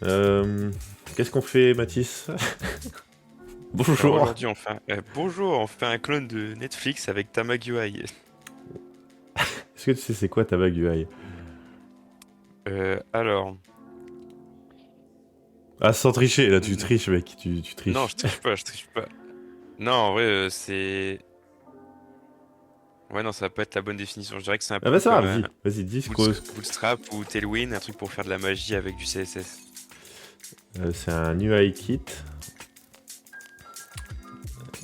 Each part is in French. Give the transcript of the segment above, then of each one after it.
Euh, Qu'est-ce qu'on fait, Mathis? Alors Bonjour. aujourd'hui, bonjour, on fait un clone de Netflix avec Tamag UI. Est-ce que tu sais c'est quoi ta vague UI? Alors, Ah, sans tricher, là, tu n- triches, mec, tu non, triches. je triche pas, je triche pas. Non, en vrai, c'est... Ouais, non, ça va pas être la bonne définition. Je dirais que c'est un Ah bah peu ça va, comme vas-y, dis ce qu'on... Bootstrap ou Tailwind, un truc pour faire de la magie avec du CSS. C'est un UI kit.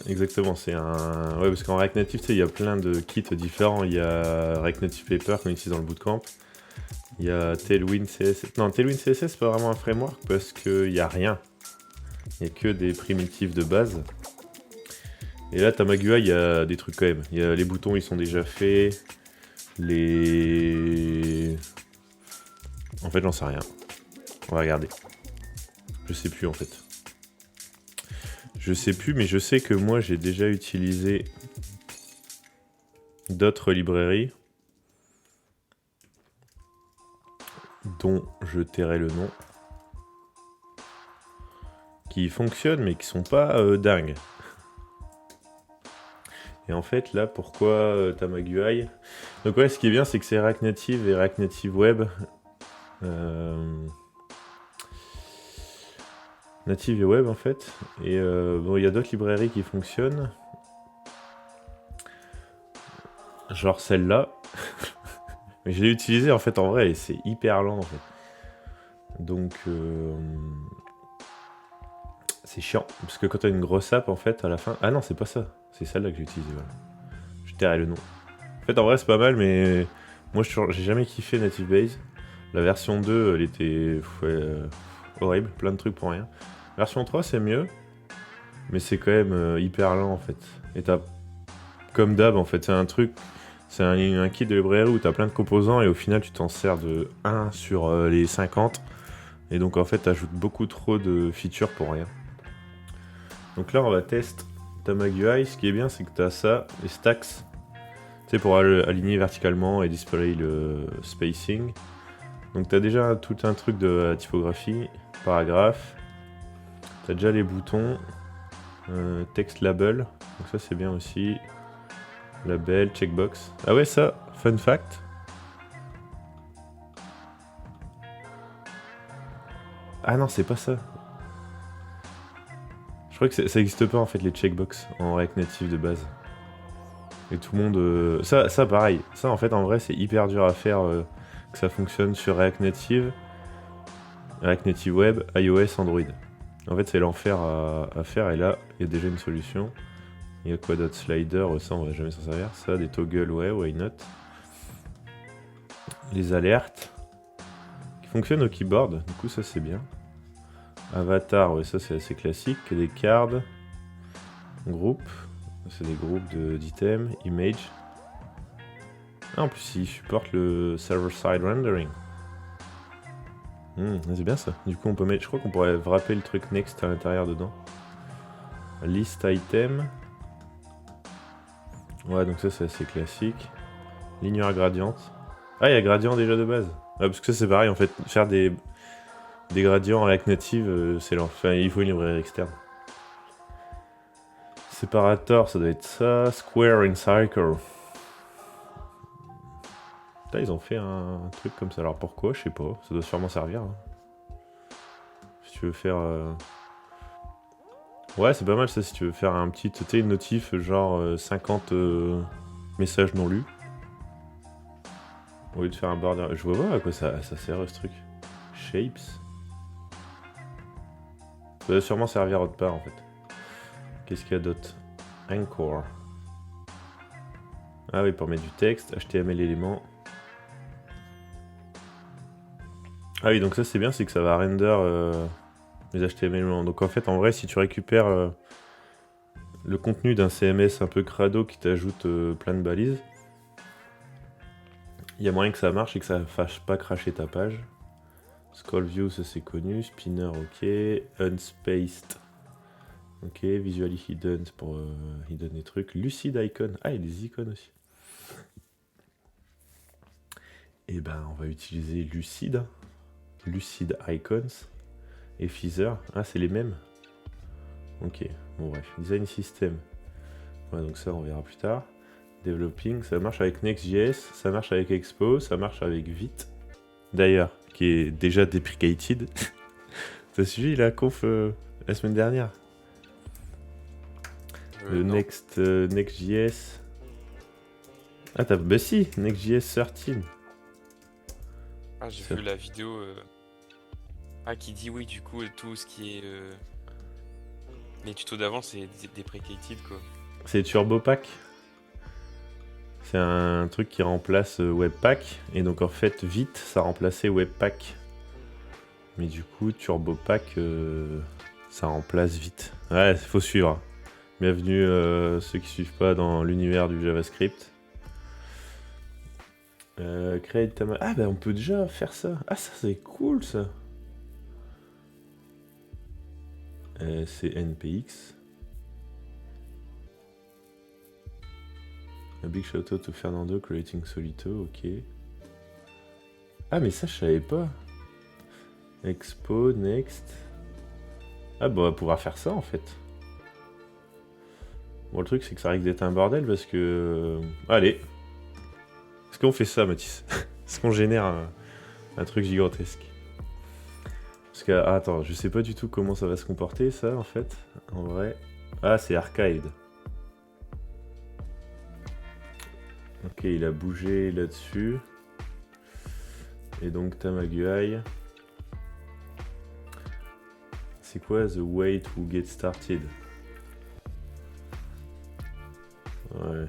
Exactement, c'est un... Ouais, parce qu'en React Native, tu sais, il y a plein de kits différents. Il y a React Native Paper qu'on utilise dans le bootcamp. Il y a Tailwind CSS. Non, Tailwind CSS, c'est pas vraiment un framework parce qu'il y a rien. Il y a que des primitives de base. Et là, Tamagua, il y a des trucs quand même. Il y a les boutons, ils sont déjà faits. Les... En fait, j'en sais rien. On va regarder. Je sais plus, en fait. Je sais plus, mais je sais que moi, j'ai déjà utilisé d'autres librairies dont je tairai le nom, qui fonctionnent, mais qui sont pas dingues. Et en fait, là, pourquoi Tamagui? Donc ouais, ce qui est bien, c'est que c'est React Native et React Native Web. Euh, Native et Web, en fait. Et bon, il y a d'autres librairies qui fonctionnent. Genre celle-là. Mais je l'ai utilisée, en fait, en vrai, et c'est hyper lent, en fait. Donc, c'est chiant. Parce que quand t'as une grosse app, en fait, à la fin... Ah non, c'est pas ça. C'est celle-là que j'ai utilisée, voilà. Je tairai le nom. En fait, en vrai, c'est pas mal, mais... Moi, j'ai jamais kiffé Native Base. La version 2, elle était horrible, plein de trucs pour rien. Version 3, c'est mieux, mais c'est quand même hyper lent en fait. Et t'as, comme d'hab, en fait, c'est un truc, c'est un kit de librairie où t'as plein de composants et au final, tu t'en sers de 1 sur les 50. Et donc, en fait, t'ajoutes beaucoup trop de features pour rien. Donc là, on va tester Tamagui. Ce qui est bien, c'est que t'as ça, les stacks, tu sais, pour aligner verticalement et display le spacing. Donc t'as déjà tout un truc de typographie, paragraphe, t'as déjà les boutons, text label, donc ça c'est bien aussi, label, checkbox. Ah ouais ça, fun fact. Ah non c'est pas ça. Je crois que ça existe pas en fait les checkbox en React Native de base. Et tout le monde... ça pareil, ça en fait en vrai c'est hyper dur à faire que ça fonctionne sur React Native, React Native Web, iOS, Android. En fait c'est l'enfer à faire et là il y a déjà une solution. Il y a quoi d'autre? Slider, ça on va jamais s'en servir. Ça, des toggles, ouais, why not. Les alertes, qui fonctionnent au keyboard, du coup ça c'est bien. Avatar, ouais, ça c'est assez classique. Les cards, groupe, c'est des groupes d'items, image. Ah, en plus il supporte le server-side rendering. C'est bien ça. Du coup on peut mettre, je crois qu'on pourrait wrapper le truc next à l'intérieur dedans. List item. Ouais, donc ça c'est assez classique. Ligneur gradient. Ah, il y a gradient déjà de base. Ah, parce que ça c'est pareil en fait, faire des gradients en React Native, c'est lent. Enfin, il faut une librairie externe. Separator, ça doit être ça. Square and Circle. Putain, ils ont fait un truc comme ça. Alors pourquoi? Je sais pas. Ça doit sûrement servir. Hein. Si tu veux faire. Ouais, c'est pas mal ça. Si tu veux faire un petit. Tu sais, une notif genre 50 messages non lus. Au lieu de faire un border. Je vois pas à quoi ça sert ce truc. Shapes. Ça doit sûrement servir autre part en fait. Qu'est-ce qu'il y a d'autre? Anchor. Ah oui, pour mettre du texte, HTML éléments. Ah oui, donc ça c'est bien, c'est que ça va render les HTML éléments. Donc en fait, en vrai, si tu récupères le contenu d'un CMS un peu crado qui t'ajoute plein de balises, il y a moyen que ça marche et que ça fasse pas cracher ta page. Scroll view, ça c'est connu. Spinner, ok. Unspaced, ok. Visually hidden, c'est pour hidden des trucs. Lucid icon, ah, il y a des icônes aussi. Et ben, on va utiliser Lucid. Lucid icons. et Feather. Ah, c'est les mêmes. Ok, bon bref. Design System. Ouais, donc ça, on verra plus tard. Developing, ça marche avec Next.js, ça marche avec Expo, ça marche avec Vite. D'ailleurs, qui est déjà deprecated. T'as suivi la conf la semaine dernière? Le Non. Next.js. Ah, bah si, Next.js 13. Ah, j'ai Ça- vu la vidéo. Ah, qui dit oui, du coup, tout ce qui est. Les tutos d'avant, c'est deprecated, quoi. C'est TurboPack. C'est un truc qui remplace Webpack. Et donc en fait, Vite, ça remplaçait Webpack. Mais du coup, TurboPack, ça remplace Vite. Ouais, faut suivre. Bienvenue ceux qui suivent pas dans l'univers du JavaScript. Create ta Ah bah on peut déjà faire ça. Ah ça c'est cool ça. C'est NPX. A big shout out to Fernando creating Solito, ok. Ah mais ça je savais pas. Expo, next. Ah bah on va pouvoir faire ça en fait. Bon le truc c'est que ça risque d'être un bordel parce que... Allez. Est-ce qu'on fait ça Mathis? Est-ce qu'on génère un truc gigantesque? Parce que... Ah, attends, je sais pas du tout comment ça va se comporter ça en fait. En vrai. Ah c'est archived. Ok, il a bougé là-dessus. Et donc Tamagui. C'est quoi the way to get started? Ouais.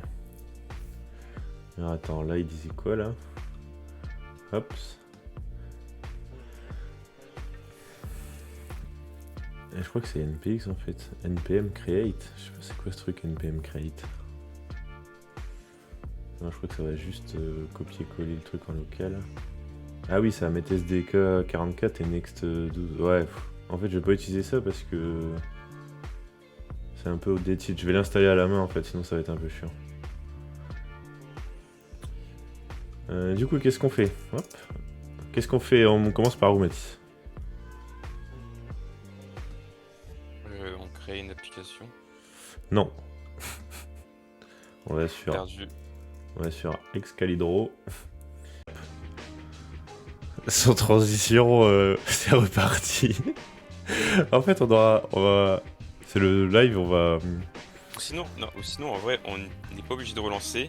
Alors, attends, là il disait quoi là? Hop. Et je crois que c'est NPX en fait. NPM create. Je sais pas c'est quoi ce truc NPM create. Non, je crois que ça va juste copier-coller le truc en local. Ah oui, ça va mettre SDK 44 et Next 12. Ouais, en fait, je vais pas utiliser ça parce que c'est un peu outdated. Je vais l'installer à la main en fait, sinon ça va être un peu chiant. Du coup, qu'est-ce qu'on fait? Hop. Qu'est-ce qu'on fait? On commence par où, Mathis? On crée une application. Non. On va sur... Perdu. On va sur Excalibro. Sans transition, c'est reparti. En fait, on va... C'est le live, on va... Sinon, non, ou sinon, en vrai, on n'est pas obligé de relancer.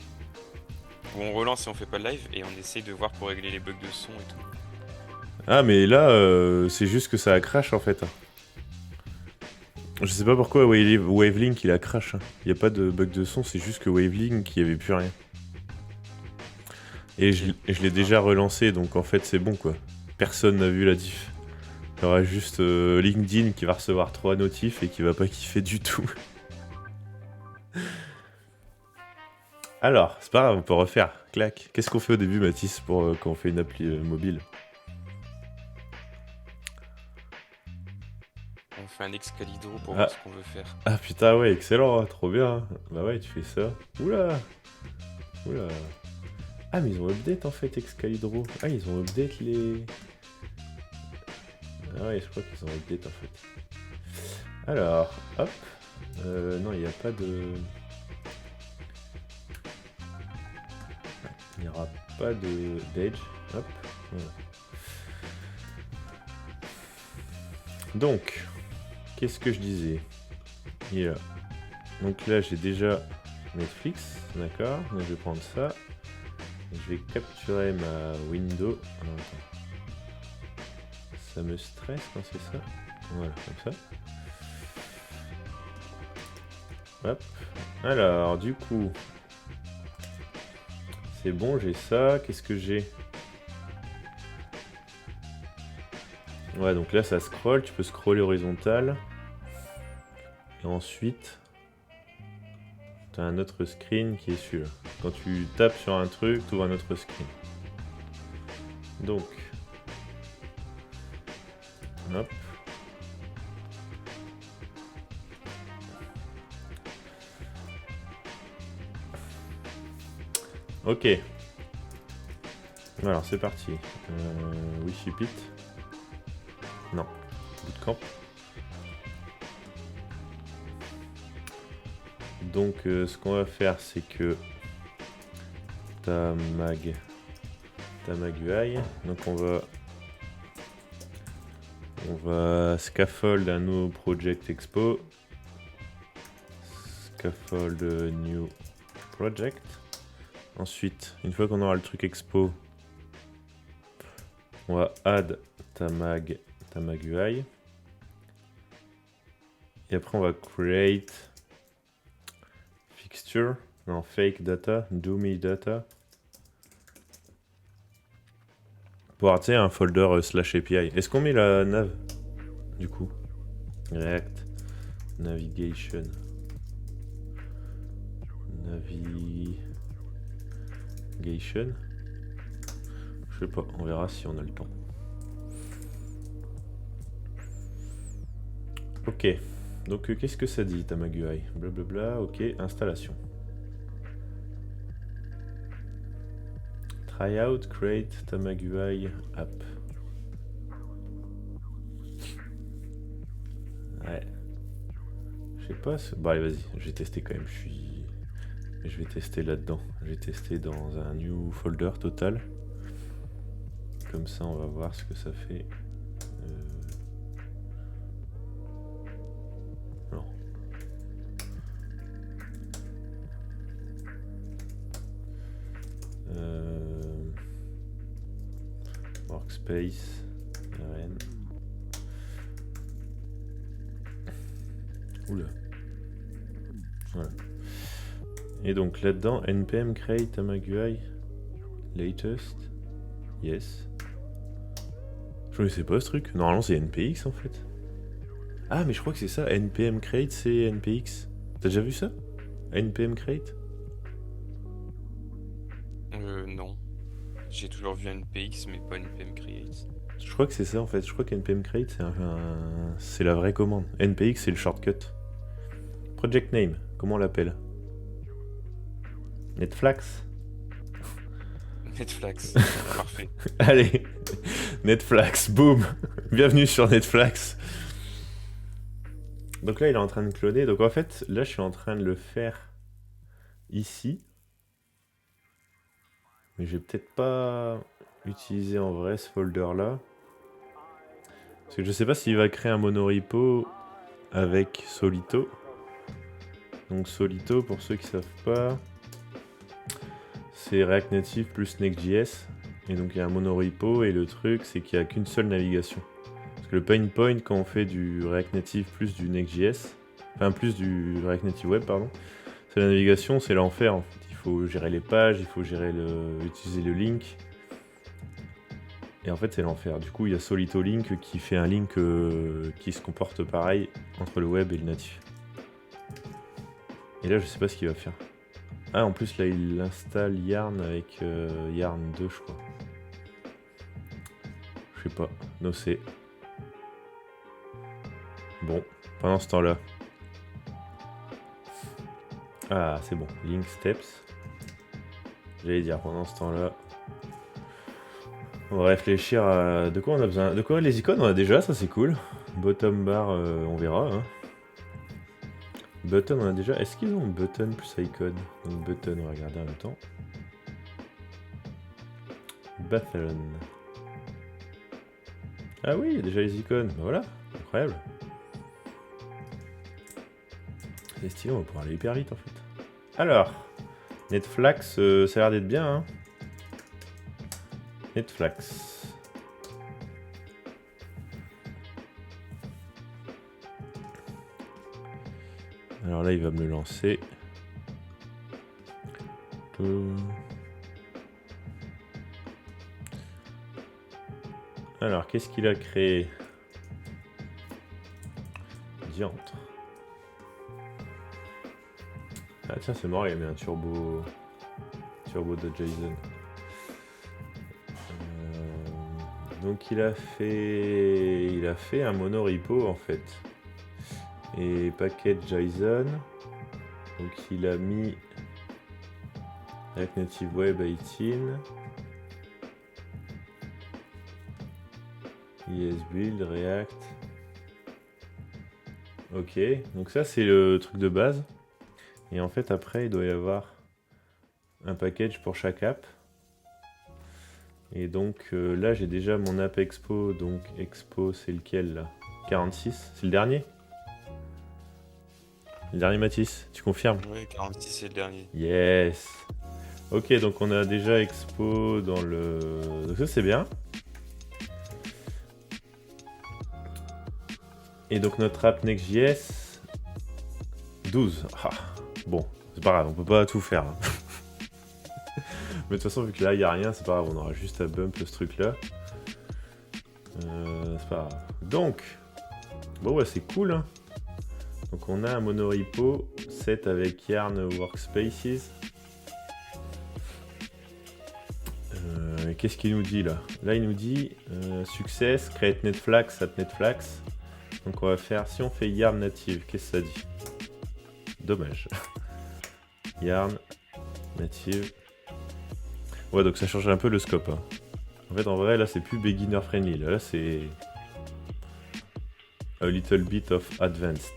Ou on relance et on fait pas de live et on essaye de voir pour régler les bugs de son et tout. Ah, mais là, c'est juste que ça a crash, en fait. Je sais pas pourquoi Wavelink, il a crash. Il y a pas de bug de son, c'est juste que Wavelink, il y avait plus rien. Et je l'ai déjà relancé, donc en fait, c'est bon, quoi. Personne n'a vu la diff. Il y aura juste LinkedIn qui va recevoir 3 notifs et qui va pas kiffer du tout. Alors, c'est pas grave, on peut refaire. Clac. Qu'est-ce qu'on fait au début, Mathis, pour quand on fait une appli mobile? On fait un Excalibro pour Ah. voir ce qu'on veut faire. Ah putain, ouais, excellent, hein, trop bien. Hein. Bah ouais, tu fais ça. Oula. Oula. Ah, mais ils ont update en fait Excalibro. Ah, ils ont update les... Ah ouais, je crois qu'ils ont update en fait. Alors, hop. Non, il n'y a pas de... Il n'y aura pas de d'edge. Hop. Voilà. Donc, qu'est-ce que je disais? Donc là, j'ai déjà Netflix, d'accord. Donc je vais prendre ça. Je vais capturer ma window. Ah, attends. Ça me stresse quand c'est ça. Voilà, comme ça. Hop. Alors, du coup, c'est bon, j'ai ça. Qu'est-ce que j'ai? Ouais, donc là, ça scroll. Tu peux scroller horizontal. Et ensuite, tu as un autre screen qui est celui-là. Quand tu tapes sur un truc, tu ouvres un autre screen. Donc, hop. Ok. Alors c'est parti. We ship it. Non. bootcamp. Donc ce qu'on va faire, c'est que Tamag UI, donc on va scaffold un nouveau project expo, scaffold new project. Ensuite, une fois qu'on aura le truc expo, on va add Tamag UI. Et après on va create fixture, non, fake data, dummy data. Pour avoir un folder slash API. Est-ce qu'on met la nav du coup? React navigation. Navigation. Je sais pas, on verra si on a le temps. Ok, donc qu'est-ce que ça dit Tamag UI? Blablabla, ok, installation. Tryout, create Tamag UI app. Ouais. Je sais pas. Bon, allez, vas-y, je vais tester quand même. Je vais tester là-dedans. Je vais tester dans un new folder total. Comme ça, on va voir ce que ça fait. Non. Workspace. RN. Oula. Voilà. Et donc là-dedans, npm create Tamag UI latest. Yes. Je ne sais pas ce truc. Normalement, c'est npx en fait. Ah, mais je crois que c'est ça. npm create, c'est npx. T'as déjà vu ça? npm create? Non. J'ai toujours vu npx, mais pas npm create. Je crois que c'est ça en fait. Je crois qu'npm create, c'est la vraie commande. npx, c'est le shortcut. Project name, comment on l'appelle? Netflix. Netflix, parfait. Allez, Netflix, boum. Bienvenue sur Netflix. Donc là, il est en train de cloner. Donc en fait, là, je suis en train de le faire ici. Mais je vais peut-être pas utiliser en vrai ce folder-là. Parce que je sais pas s'il va créer un monorepo avec Solito. Donc Solito, pour ceux qui savent pas, c'est React Native plus Next.js. Et donc il y a un monorepo et le truc, c'est qu'il n'y a qu'une seule navigation. Parce que le pain point quand on fait du React Native plus du Next.js, enfin plus du React Native Web, pardon, c'est la navigation, c'est l'enfer en fait. Il faut gérer les pages, il faut gérer utiliser le link. Et en fait c'est l'enfer. Du coup il y a Solito Link qui fait un link qui se comporte pareil entre le web et le natif. Et là je sais pas ce qu'il va faire. Ah en plus là il installe Yarn avec Yarn 2 je crois. Je sais pas, no c'est. Bon, pendant ce temps-là. Ah, c'est bon. Link steps. J'allais dire, pendant ce temps-là. On va réfléchir à. De quoi on a besoin? De quoi les icônes on a déjà, ça c'est cool. Bottom bar, on verra. Hein. Button on a déjà. Est-ce qu'ils ont button plus icon? Donc button, on va regarder en même temps. Button. Ah oui, il y a déjà les icônes. Ben voilà, incroyable. C'est stylé, on va pouvoir aller hyper vite en fait. Alors, Netflix, ça a l'air d'être bien. Hein. Netflix. Alors là, il va me le lancer. Alors, qu'est-ce qu'il a créé? Diantre. Ah tiens, c'est marrant, il a mis un turbo de JSON. Donc il a fait un monorepo en fait. Et package JSON. Donc il a mis React Native Web 18. ES Build, React. Ok, donc ça c'est le truc de base. Et en fait après il doit y avoir un package pour chaque app. Et donc là j'ai déjà mon app expo, donc expo c'est lequel là? 46, c'est le dernier? Le dernier Mathis, tu confirmes? Ouais, 46 c'est le dernier. Yes. Ok, donc on a déjà expo dans le... Donc ça c'est bien. Et donc notre app Next.js 12. Ah, bon, c'est pas grave, on peut pas tout faire, hein. Mais de toute façon, vu que là il n'y a rien, c'est pas grave, on aura juste à bump ce truc là. C'est pas grave. Donc, bon, ouais, c'est cool, hein. Donc, on a un monorepo set avec Yarn Workspaces. Qu'est-ce qu'il nous dit là? Là, il nous dit success, create netflags at netflags. Donc, on va faire, si on fait Yarn native, qu'est-ce que ça dit? Dommage. Yarn native. Ouais, donc ça change un peu le scope, hein. En fait, en vrai, là, c'est plus beginner friendly. Là, c'est a little bit of advanced.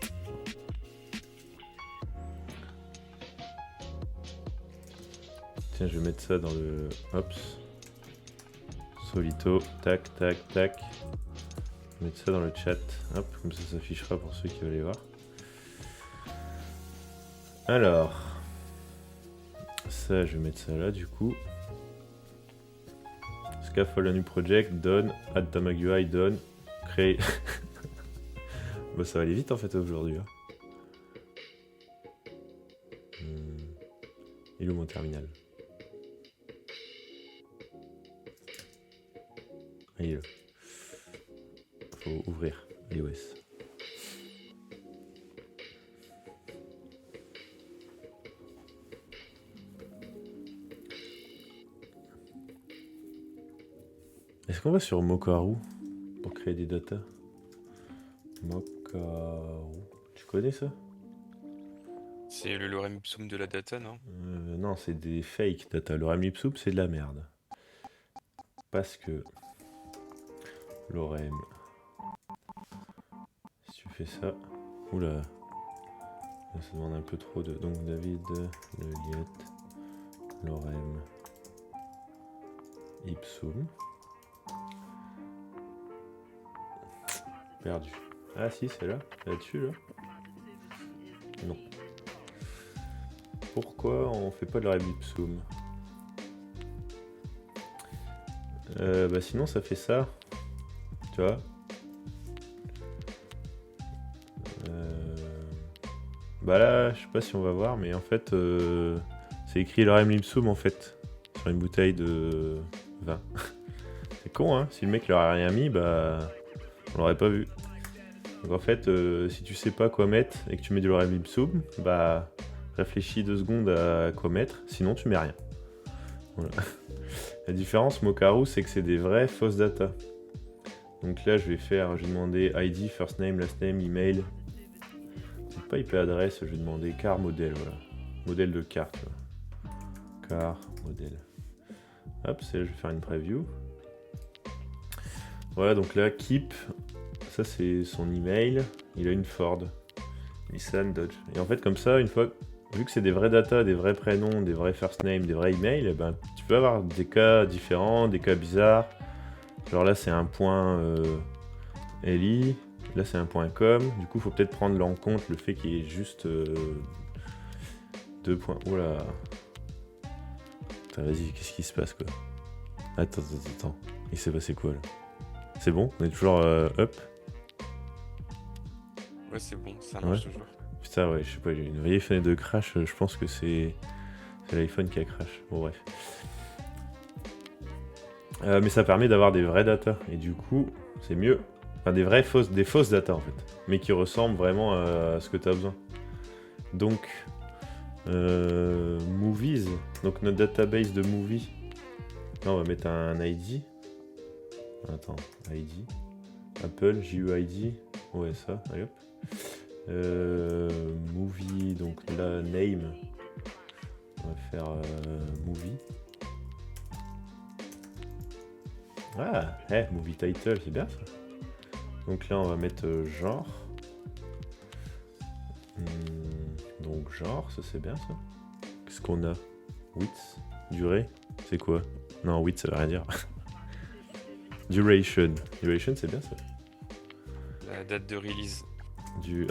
Tiens, je vais mettre ça dans le... Hops. Solito. Tac, tac, tac. Je vais mettre ça dans le chat. Hop, comme ça s'affichera pour ceux qui veulent aller voir. Alors. Ça, je vais mettre ça là, du coup. Scaffold a new project, done, add tamagui, done, créer. Bah, ça va aller vite en fait aujourd'hui, hein. Il est où mon terminal? Ah, il est là. Faut ouvrir iOS. Est-ce qu'on va sur Mokaru pour créer des datas? Mokaru. Tu connais ça? C'est le lorem ipsum de la data, non? Non, c'est des fake data. Lorem ipsum, c'est de la merde. Parce que lorem, si tu fais ça, oula, là, ça demande un peu trop de. Donc David, Leliette, lorem, ipsum. Perdu. Ah si, c'est là, là-dessus là. Non. Pourquoi on fait pas de lorem ipsum? Bah sinon ça fait ça. Tu vois? Bah là, je sais pas si on va voir, mais en fait, c'est écrit lorem ipsum en fait, sur une bouteille de vin. C'est con, hein? Si le mec leur a rien mis, bah, on l'aurait pas vu. Donc en fait, si tu sais pas quoi mettre et que tu mets du lorem ipsum, bah, réfléchis 2 secondes à quoi mettre, sinon tu mets rien. Voilà. La différence, Mokaru, c'est que c'est des vraies fausses data. Donc là, je vais demander ID, first name, last name, email. C'est pas IP adresse, je vais demander car modèle, voilà. Modèle de carte. Voilà. Car modèle. Hop, c'est là, je vais faire une preview. Voilà, donc là, Keep, ça c'est son email. Il a une Ford. Nissan, Dodge. Et en fait, comme ça, une fois, vu que c'est des vrais data, des vrais prénoms, des vrais first name, des vrais emails, eh ben, tu peux avoir des cas différents, des cas bizarres. Genre là, c'est un point LI. Là, c'est un point .com. Du coup, il faut peut-être prendre en compte le fait qu'il y ait juste 2 points. Oula. Putain, vas-y, qu'est-ce qui se passe, quoi? Attends. Il s'est passé quoi, là? C'est bon? On est toujours up? Ouais, c'est bon, ça marche toujours. Putain, ouais, je sais pas, il y a une vieille fenêtre de crash. Je pense que c'est l'iPhone qui a crash. Bon, bref. Mais ça permet d'avoir des vraies datas. Et du coup, c'est mieux. Enfin, des fausses datas en fait, mais qui ressemblent vraiment à ce que tu as besoin. Donc, movies, donc notre database de movies. Là, on va mettre un ID. Attends, ID. Apple, GUID. Ouais, ça, allez hop. Movie, donc là, name. On va faire movie. Ah, movie title, c'est bien ça. Donc là, on va mettre genre. Donc genre, ça c'est bien ça. Qu'est-ce qu'on a? Width, durée, c'est quoi? Non, width ça veut rien dire. Duration. Duration c'est bien ça. La date de release.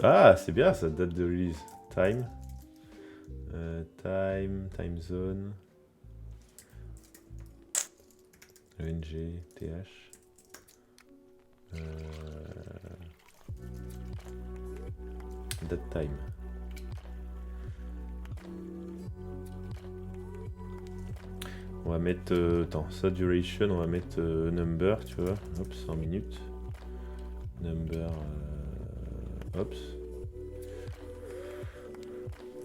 Ah, c'est bien ça, date de release. Time. Time zone. ENG, TH. Date time. On va mettre. Attends, ça duration, on va mettre number, tu vois. Hop, 100 minutes. Number. Hop.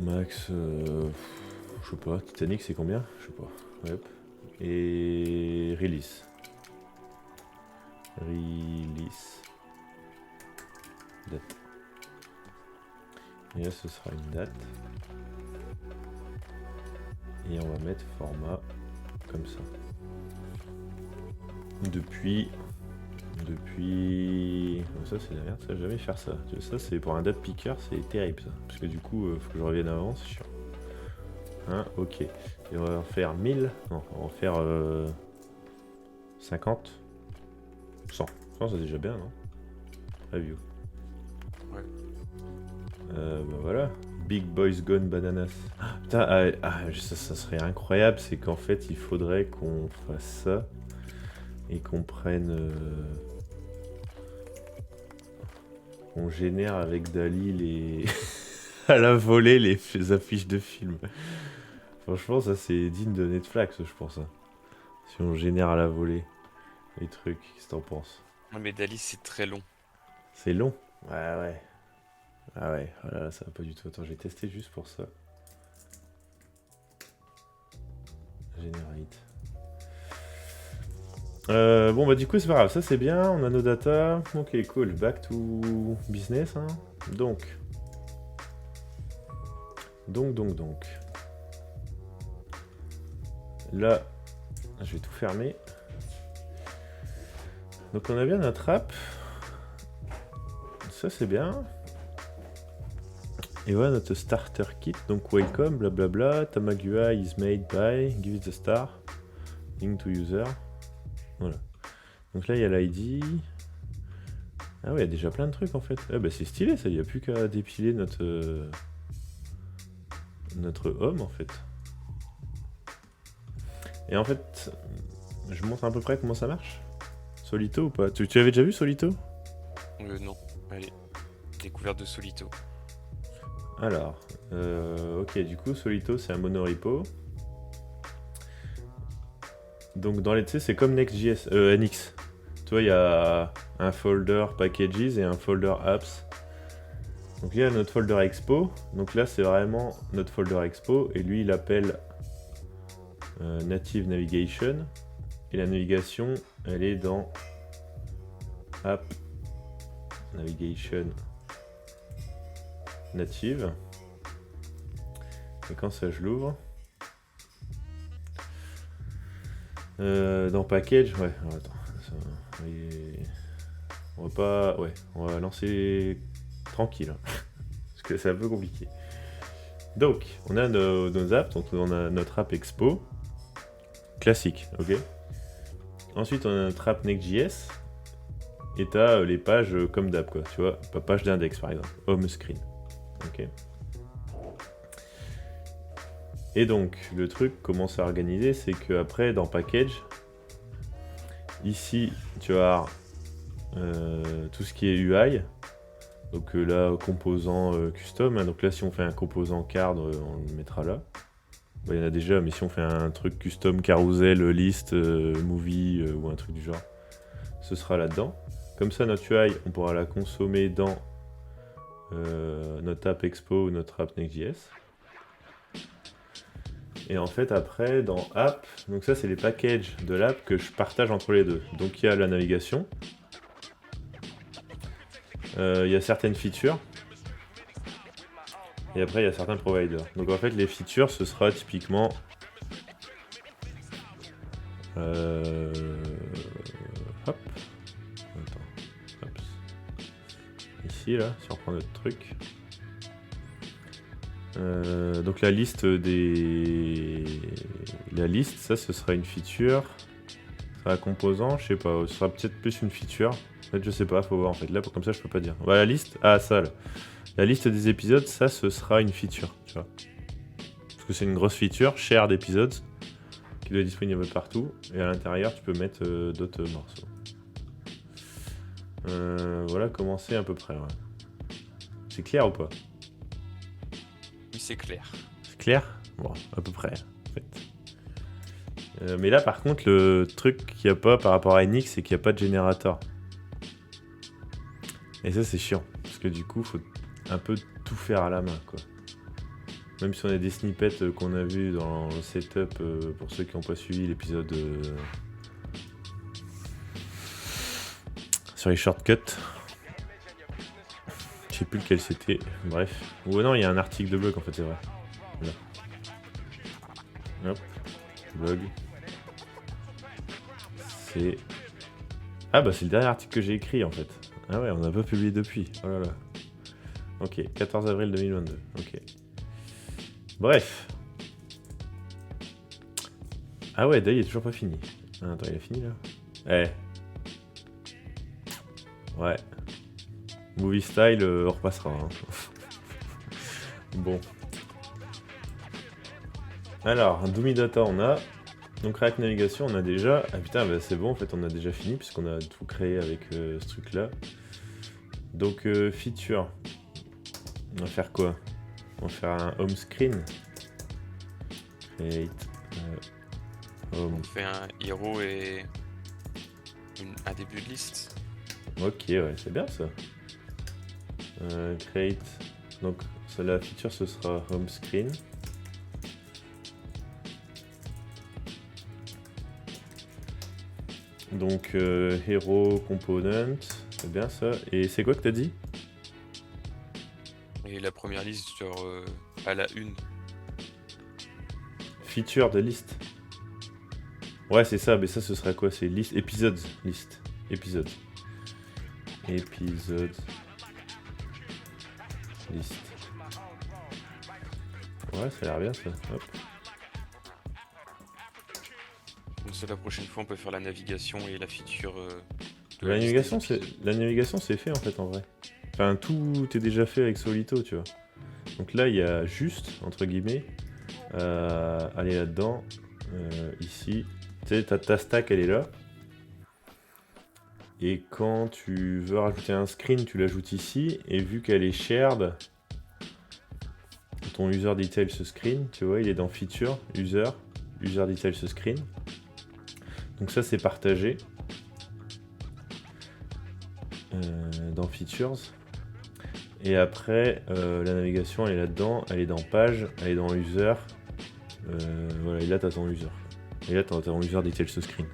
Max. Je sais pas, Titanic c'est combien? Je sais pas. Hop. Et release. Release. Date. Et là ce sera une date. Et on va mettre format comme ça. Depuis. Ça c'est la merde, ça jamais faire ça. Ça c'est pour un date picker, c'est terrible ça. Parce que du coup, faut que je revienne avant, c'est chiant. Hein, ok. Et on va en faire 1000. Non, on va en faire 50. 100. 100 c'est déjà bien, non? Review. Ouais. Bah voilà. Big Boys Gone Bananas. Ah, putain, ça serait incroyable, c'est qu'en fait il faudrait qu'on fasse ça et qu'on prenne. On génère avec Dali les. à la volée les affiches de films. Franchement, ça c'est digne de Netflix, je pense. Hein. Si on génère à la volée les trucs, qu'est-ce que t'en penses? Non, mais Dali, c'est très long. C'est long? Ouais. Ah ouais, voilà, ça va pas du tout. Attends, j'ai testé juste pour ça. Generate. Bon bah du coup c'est pas grave, ça c'est bien, on a nos data. Ok, cool, back to business. Hein. Donc. Là, je vais tout fermer. Donc on a bien notre app. Ça c'est bien. Et voilà notre starter kit. Donc welcome, blablabla. Tamagua is made by. Give it a star. Link to user. Voilà. Donc là il y a l'ID. Ah ouais, il y a déjà plein de trucs en fait. Ah bah c'est stylé ça, il n'y a plus qu'à dépiler notre home en fait. Et en fait, je vous montre à peu près comment ça marche. Solito ou pas? Tu avais déjà vu Solito? Non. Allez. Découverte de Solito. Alors, ok, du coup, Solito, c'est un monorepo. Donc, dans les, tu sais, c'est comme Next.js, NX. Tu vois, il y a un folder packages et un folder apps. Donc, il y a notre folder expo. Donc là, c'est vraiment notre folder expo. Et lui, il appelle native navigation. Et la navigation, elle est dans app navigation native. Et quand ça je l'ouvre dans package, ouais, alors, attends, ça, on va pas, ouais, on va lancer tranquille hein, parce que c'est un peu compliqué. Donc on a nos apps, donc on a notre app expo classique, ok. Ensuite on a notre app Next.js et t'as les pages comme d'hab quoi, tu vois, page d'index par exemple, home screen, ok. Et donc, le truc, comment c'est organisé, c'est qu'après, dans Package, ici, tu vas tout ce qui est UI. Donc là, composant custom. Hein, donc là, si on fait un composant card, on le mettra là. Bah, il y en a déjà, mais si on fait un truc custom, carousel, list, movie ou un truc du genre, ce sera là-dedans. Comme ça, notre UI, on pourra la consommer dans notre app Expo ou notre app Next.js. Et en fait après dans app, donc ça c'est les packages de l'app que je partage entre les deux. Donc il y a la navigation, il y a certaines features, et après il y a certains providers. Donc en fait les features ce sera typiquement hop, attends, hop. Ici là, si on prend notre truc, Donc la liste des... La liste, ça ce sera une feature. Ça sera un composant, je sais pas, ce sera peut-être plus une feature. En fait je sais pas, faut voir en fait. Là comme ça je peux pas dire. Bah la liste, ah ça là. La liste des épisodes, ça ce sera une feature, tu vois. Parce que c'est une grosse feature, share d'épisodes, qui doit être disponible partout. Et à l'intérieur tu peux mettre d'autres morceaux. Voilà comment c'est à peu près, ouais. C'est clair ou pas? Oui, c'est clair. C'est clair? Bon, à peu près, en fait. Mais là, par contre, le truc qu'il n'y a pas par rapport à Enix, c'est qu'il n'y a pas de générateur. Et ça, c'est chiant. Parce que du coup, faut un peu tout faire à la main, quoi. Même si on a des snippets qu'on a vus dans le setup, pour ceux qui n'ont pas suivi l'épisode sur les shortcuts. Je sais plus lequel c'était. Bref. Ou non, il y a un article de blog, en fait, c'est vrai. Là. Hop. Blog. C'est... Ah bah c'est le dernier article que j'ai écrit en fait. Ah ouais, on n'a pas publié depuis. Oh là là. Ok, 14 avril 2022. Ok. Bref. Ah ouais, Day est toujours pas fini. Ah, attends, il a fini là? Eh. Ouais. Movie style, on repassera. Hein. Bon. Alors, Doomy Data on a. Donc React Navigation on a déjà. Ah putain, bah c'est bon en fait, on a déjà fini puisqu'on a tout créé avec ce truc là. Donc feature. On va faire quoi? On va faire un home screen. Create home. On fait un héros et un début de liste. Ok, ouais, c'est bien ça. Create. Donc la feature ce sera home screen. Donc hero component, c'est bien ça. Et c'est quoi que t'as dit? Et la première liste, genre à la une. Feature de liste. Ouais, c'est ça, mais ça ce sera quoi? C'est liste, épisodes, liste, épisode. Épisode. Liste. Ouais, ça a l'air bien ça. Hop. Donc c'est la prochaine fois, on peut faire la navigation et la feature. De La liste navigation, des épisodes. la navigation c'est fait en fait en vrai. Enfin, tout est déjà fait avec Solito, tu vois. Donc là, il y a juste, entre guillemets, aller là-dedans, ici. Tu sais, ta stack, elle est là. Et quand tu veux rajouter un screen, tu l'ajoutes ici. Et vu qu'elle est shared, ton user details screen, tu vois, il est dans feature, user details screen. Donc ça, c'est partagé dans features. Et après, la navigation, elle est là-dedans, elle est dans page, elle est dans user. Voilà, et là, t'as ton user. Et là, t'as ton user details screen.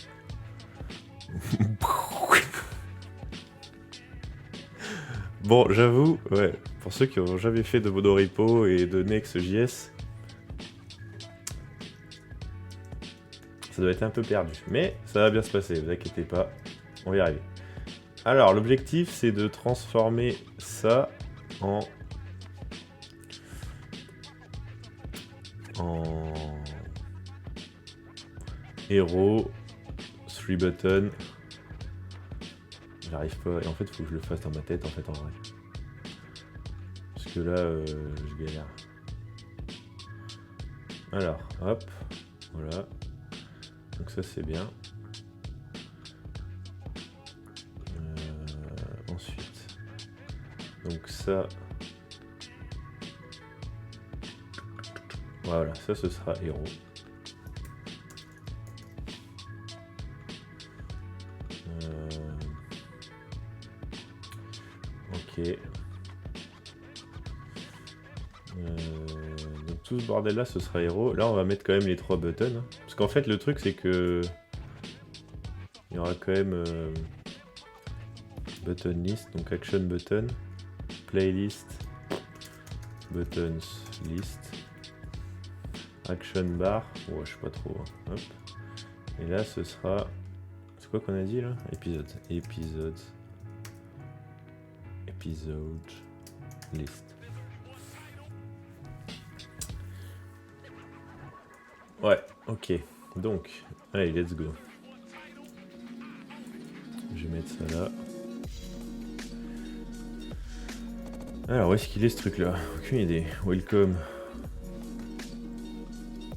Bon, j'avoue, ouais, pour ceux qui n'ont jamais fait de monorepo et de Next.js, ça doit être un peu perdu. Mais ça va bien se passer, vous inquiétez pas, on va y arriver. Alors, l'objectif, c'est de transformer ça en hero 3 button. J'arrive pas, et en fait, il faut que je le fasse dans ma tête, en fait, en vrai. Parce que là, je galère. Alors, hop, voilà. Donc ça, c'est bien. Ensuite, donc ça, voilà, ça ce sera héros. Ok. Donc tout ce bordel là, ce sera héros. Là, on va mettre quand même les 3 buttons. Hein. Parce qu'en fait, le truc, c'est que il y aura quand même button list, donc action button, playlist, buttons list, action bar. Ouais, je sais pas trop. Hein. Hop. Et là, ce sera. C'est quoi qu'on a dit là? Épisode. Épisode list. Ouais, ok. Donc, allez, let's go. Je vais mettre ça là. Alors, où est-ce qu'il est ce truc-là? Aucune idée. Welcome.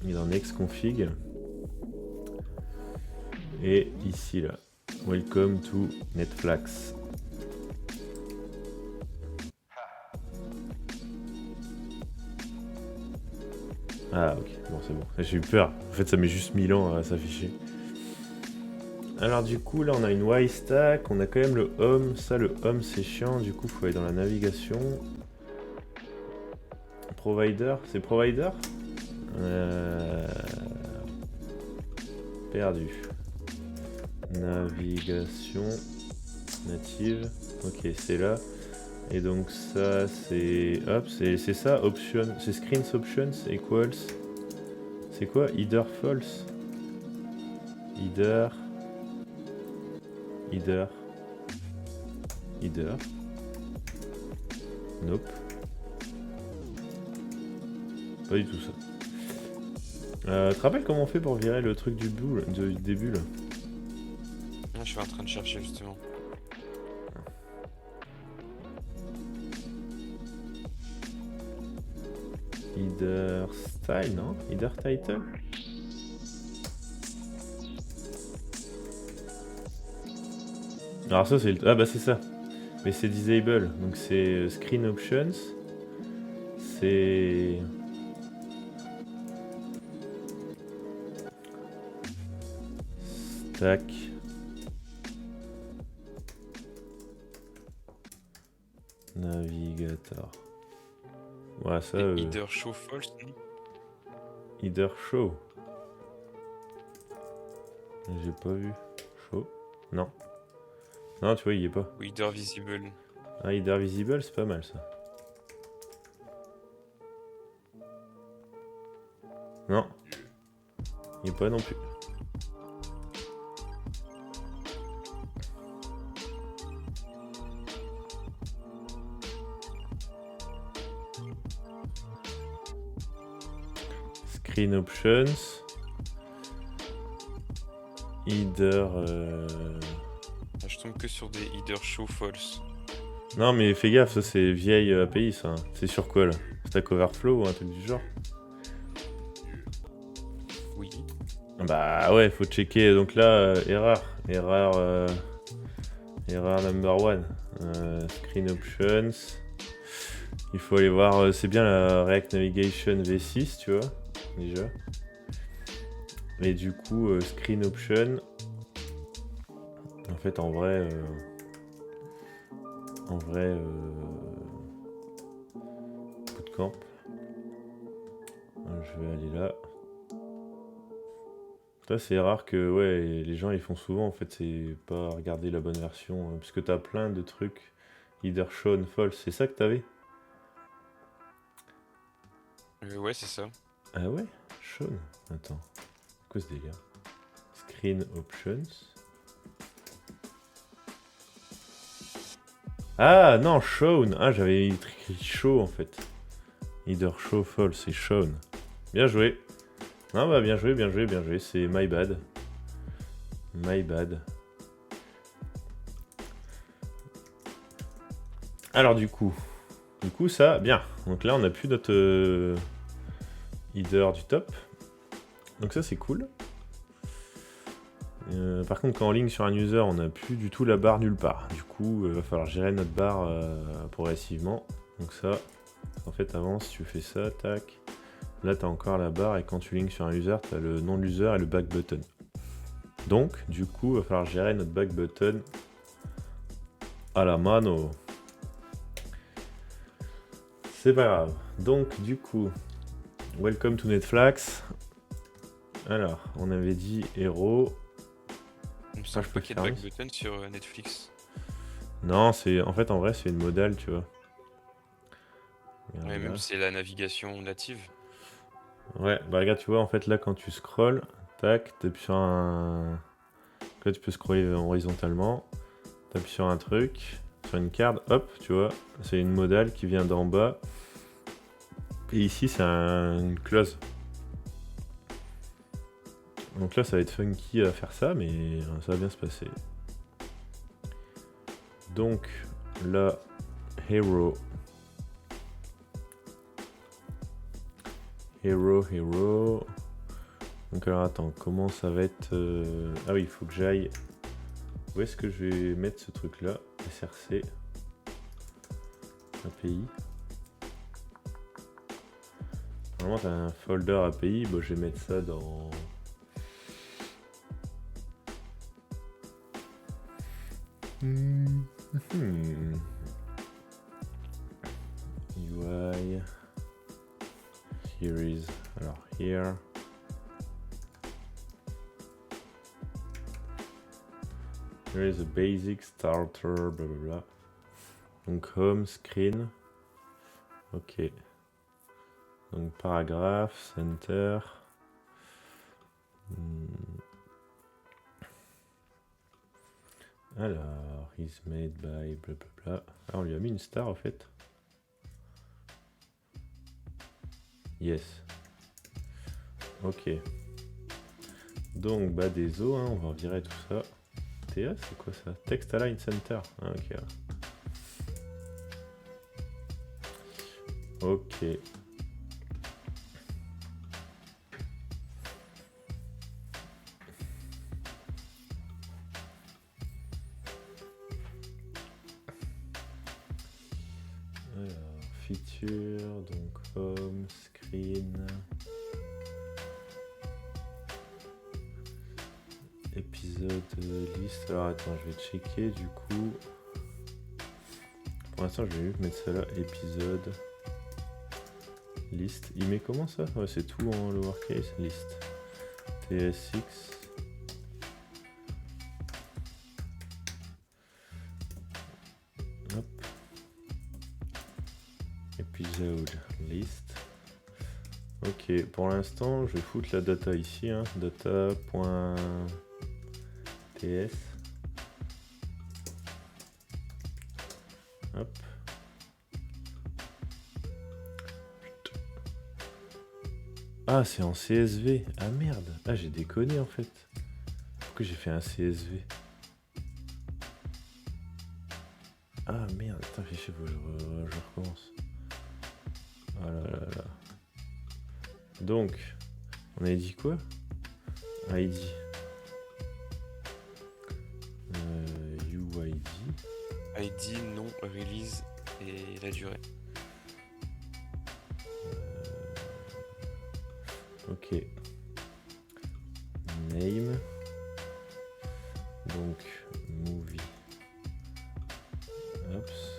Il est dans Next Config. Et ici, là. Welcome to Netflix. Ah, ok. Bon, c'est bon. J'ai eu peur. En fait, ça met juste 1000 ans à s'afficher. Alors du coup là on a une Y stack, on a quand même le home, ça le home c'est chiant, du coup faut aller dans la navigation. Provider, c'est provider Perdu. Navigation native, ok c'est là. Et donc ça c'est, hop c'est ça, option, c'est screens options equals, c'est quoi, either false, either. Nope. Pas du tout ça. Tu te rappelles comment on fait pour virer le truc du début là? Je suis en train de chercher justement. Either style, non? Either title? Alors ça c'est le... Ah bah c'est ça. Mais c'est disable. Donc c'est screen options. C'est... Stack. Navigator. Ouais ça... Either show false, non? Either show. J'ai pas vu. Show? Non. Non, tu vois, il y est pas. Ou either visible. Ah, either visible, c'est pas mal ça. Non. Il y est pas non plus. Screen options. Either... Je tombe que sur des either show false. Non mais fais gaffe, ça c'est vieille API ça. C'est sur quoi là? Stack Overflow ou un truc du genre? Oui. Bah ouais, faut checker. Donc là, erreur number one. Screen options. Il faut aller voir, c'est bien la React Navigation V6, tu vois, déjà. Et du coup, screen option. En fait, en vrai, bootcamp. Je vais aller là. Ça c'est rare que ouais, les gens ils font souvent en fait, c'est pas regarder la bonne version, parce que t'as plein de trucs. Either shown false, c'est ça que t'avais? Ouais, c'est ça. Ah ouais? Shown? Attends. C'est quoi ce délire? Screen options. Ah non, shown! Ah, j'avais écrit show en fait. Either show false, c'est shown. Bien joué. Ah bah bien joué, c'est my bad. My bad. Alors du coup ça, bien. Donc là on a plus notre header du top. Donc ça c'est cool. Par contre quand on ligne sur un user on n'a plus du tout la barre nulle part. Du coup il va falloir gérer notre barre progressivement. Donc ça, en fait avant si tu fais ça, tac. Là tu as encore la barre et quand tu lignes sur un user, tu as le nom de l'user et le back button. Donc du coup il va falloir gérer notre back button à la mano. C'est pas grave. Donc du coup, welcome to Netflix. Alors, on avait dit hero. Il me semble pas qu'il y ait de back button sur Netflix. Non, c'est en fait en vrai c'est une modale, tu vois. Regarde ouais, même c'est la navigation native. Ouais, bah regarde, tu vois en fait là quand tu scrolls, tac, t'appuies sur un. Là tu peux scroller horizontalement. T'appuies sur un truc, sur une carte, hop, tu vois, c'est une modale qui vient d'en bas. Et ici c'est une clause. Donc là, ça va être funky à faire ça, mais ça va bien se passer. Donc là, Hero. Hero. Donc alors attends, comment ça va être Ah oui, il faut que j'aille... Où est-ce que je vais mettre ce truc là? SRC. API. Normalement t'as un folder API, bon, je vais mettre ça dans... UI. Here is... Alors, here. Here is a basic starter, blablabla. Donc home, screen. Ok. Donc paragraphe, center. Alors, is made by blablabla. Ah, on lui a mis une star en fait. Yes. Ok. Donc, des os, hein, on va virer tout ça. TA, c'est quoi ça? Text Align Center. Ah, ok. Ok. Alors, feature, donc home, screen. Épisode liste. Alors attends, je vais checker du coup. Pour l'instant, je vais juste mettre ça là. Épisode liste. Il met comment ça? Ouais, c'est tout en lowercase. Liste. TSX. Hop. Épisode liste. Ok, pour l'instant, je vais foutre la data ici. Hein. Data.ts. Hop. Ah, c'est en CSV. Ah merde. Ah, j'ai déconné en fait. Pourquoi j'ai fait un CSV? Ah merde. Attends, je recommence. Ah là là là. Donc, on avait dit quoi? ID. UID. ID, nom, release et la durée. Ok. Name. Donc, movie. Ops.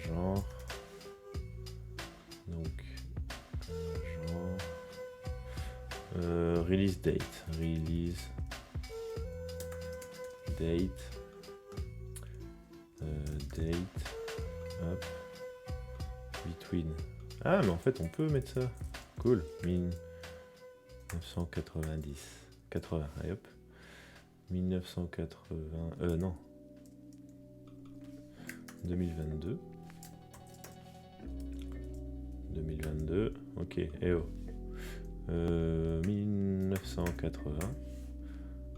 Genre. Donc, genre. Release date. Release date. Date. Hop. Between. Ah, mais en fait, on peut mettre ça. Cool. 1990. 80. Allez hop. 1980. Non. 2022. 2022. Ok. Eh oh. 1980.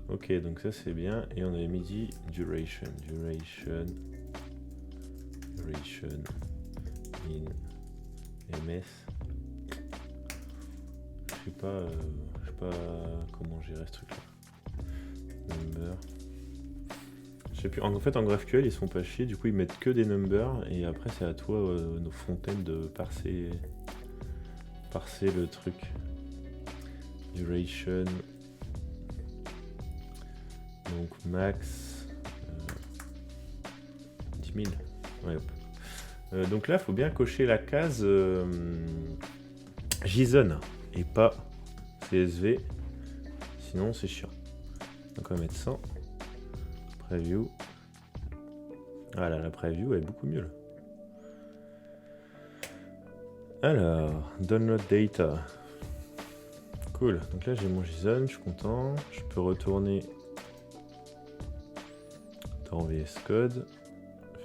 Ok, donc ça c'est bien. Et on avait mis duration. Duration in MS. Je sais pas comment gérer ce truc là. Number. Je sais plus. En fait, en GraphQL, ils se font pas chier. Du coup, ils mettent que des numbers. Et après, c'est à toi, nos fontaines, de parser le truc. Duration. Donc, max. 10 000. Ouais, hop. Donc là, il faut bien cocher la case JSON et pas CSV. Sinon, c'est chiant. Donc, on va mettre 100. Preview. Ah là, la preview est beaucoup mieux là. Alors, download data. Cool. Donc là, j'ai mon JSON, je suis content. Je peux retourner dans VS Code.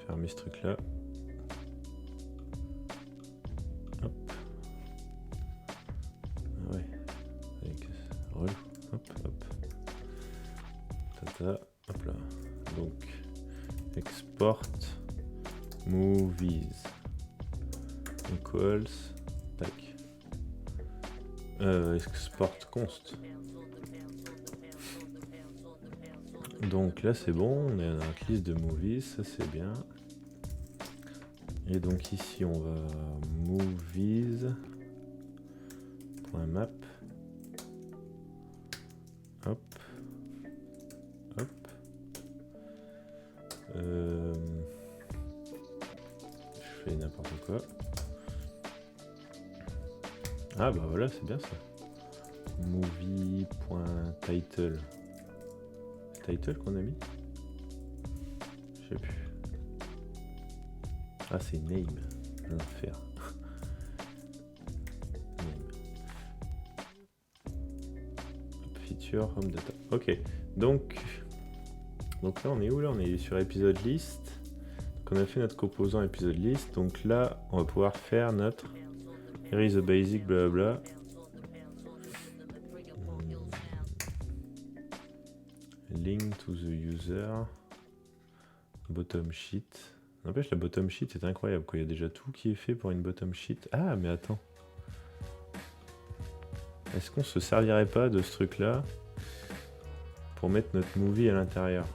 Fermer ce truc là. Hop. Ah ouais. Avec relou. Hop, hop. data. Hop là. Donc, export movies equals. Tac. Export const. Donc là c'est bon, on est dans notre liste de movies, ça c'est bien. Et donc ici on va movies.map. Hop. Hop. Je fais n'importe quoi. Ah bah voilà, c'est bien ça. Movie.title. Title qu'on a mis? Je sais plus. Ah c'est name. L'enfer. Feature home data. Ok. Donc là on est où là? On est sur épisode list. Donc on a fait notre composant épisode list. Donc là on va pouvoir faire notre here is a basic blablabla. Link to the user. Bottom sheet. N'empêche, la bottom sheet c'est incroyable quoi. Il y a déjà tout qui est fait pour une bottom sheet. Ah mais attends. Est-ce qu'on se servirait pas de ce truc là pour mettre notre movie à l'intérieur?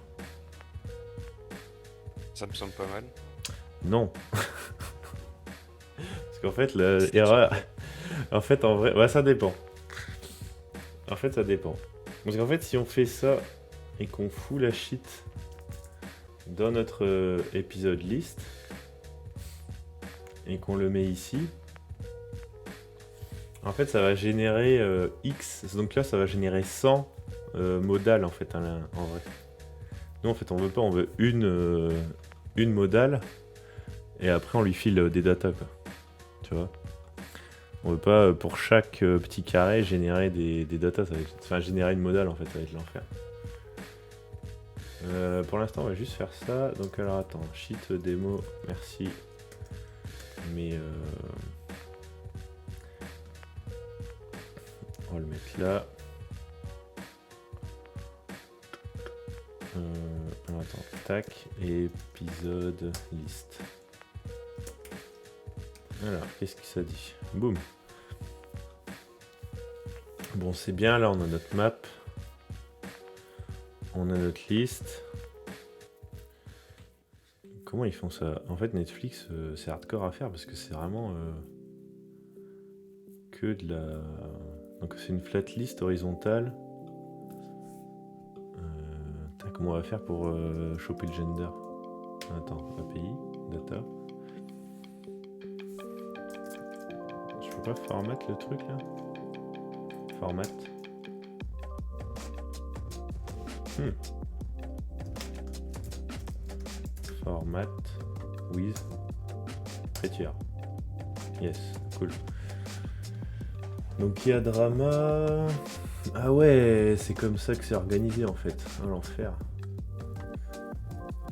Ça me semble pas mal. Non. Parce qu'en fait l'erreur. En fait en vrai. Bah ça dépend. En fait ça dépend. Parce qu'en fait si on fait ça et qu'on fout la sheet dans notre épisode list et qu'on le met ici, en fait ça va générer X, donc là ça va générer 100 modales en fait en vrai. Nous en fait on veut pas, on veut une modale et après on lui file des datas quoi. Tu vois, on veut pas pour chaque petit carré générer des datas, ça va être, enfin générer une modale en fait, ça va être l'enfer. Pour l'instant on va juste faire ça. Donc alors attends, sheet démo, merci. Mais on va le mettre là. Alors attends, tac, épisode list. Alors, qu'est-ce que ça dit? Boum. Bon c'est bien, là on a notre map. On a notre liste. Comment ils font ça? En fait Netflix c'est hardcore à faire parce que c'est vraiment que de la... Donc c'est une flat list horizontale. Comment on va faire pour choper le gender? Attends, API, data. Je peux pas format le truc là? Format. Format with feature. Yes, cool. Donc il y a drama. Ah ouais, c'est comme ça que c'est organisé en fait. Oh, l'enfer.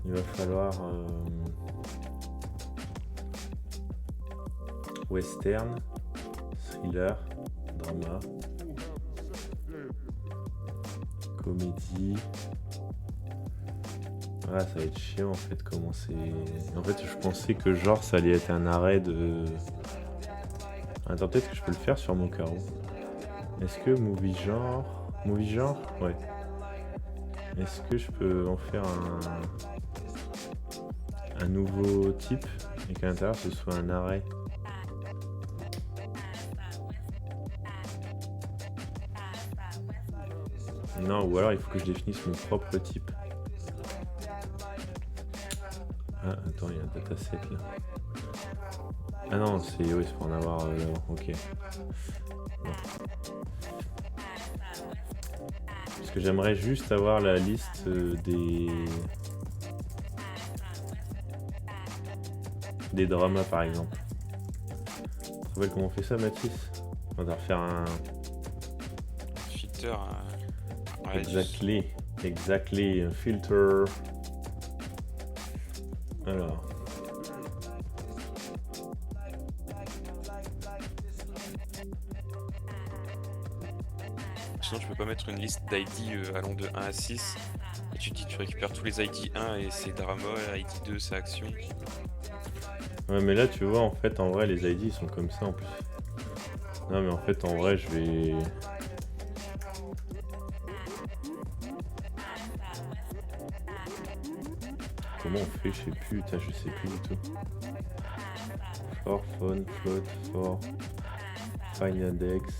Il va falloir western, thriller, drama, comédie. Ah ça va être chiant en fait comment c'est... En fait je pensais que genre ça allait être un arrêt de... Attends, peut-être que je peux le faire sur mon carreau. Est-ce que movie genre... Movie genre? Ouais. Est-ce que je peux en faire un nouveau type et qu'à l'intérieur ce soit un arrêt? Non, ou alors il faut que je définisse mon propre type. Ah, attends, il y a un dataset là. Ah non, c'est oui, c'est pour en avoir ok. Bon. Parce que j'aimerais juste avoir la liste des dramas par exemple. Tu te rappelles comment on fait ça, Mathis? On va refaire un... Filter. Exactly, un filter. Alors. Sinon, tu peux pas mettre une liste d'ID allant de 1 à 6 et tu dis tu récupères tous les ID 1 et c'est drama, ID 2 c'est action. Ouais, mais là, tu vois, en fait, en vrai, les ID ils sont comme ça en plus. Non, mais en fait, en vrai, je vais. Comment on fait? Je sais plus. Putain, je sais plus du tout. For, phone, float, for. Find index.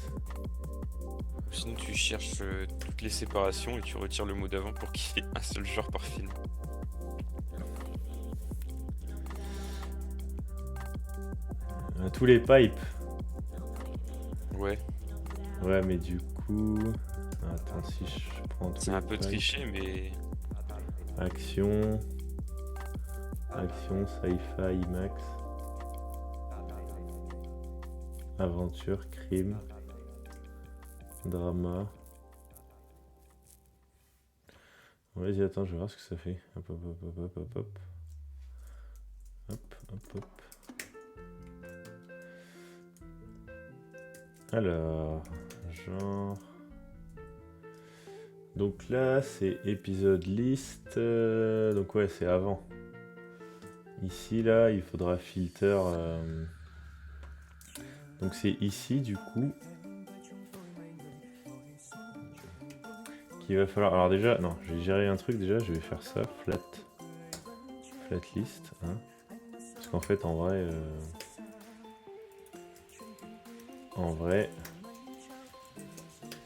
Sinon tu cherches toutes les séparations et tu retires le mot d'avant pour qu'il y ait un seul genre par film. Tous les pipes. Ouais, Ouais, mais du coup. Attends, si je prends tous c'est les un peu pipes. triché mais... Action. Action, sci-fi, max. Aventure, crime. Drama. Vas-y, attends, je vais voir ce que ça fait. Hop, hop, hop, hop, hop, hop, hop. Hop, hop, hop. Alors, genre... Donc là, c'est épisode list. Donc ouais, c'est avant. Ici, là, il faudra filter... Donc c'est ici, du coup... qu'il va falloir... Alors déjà, non, je vais gérer un truc déjà. Je vais faire ça, flat list. Hein. Parce qu'en fait, en vrai...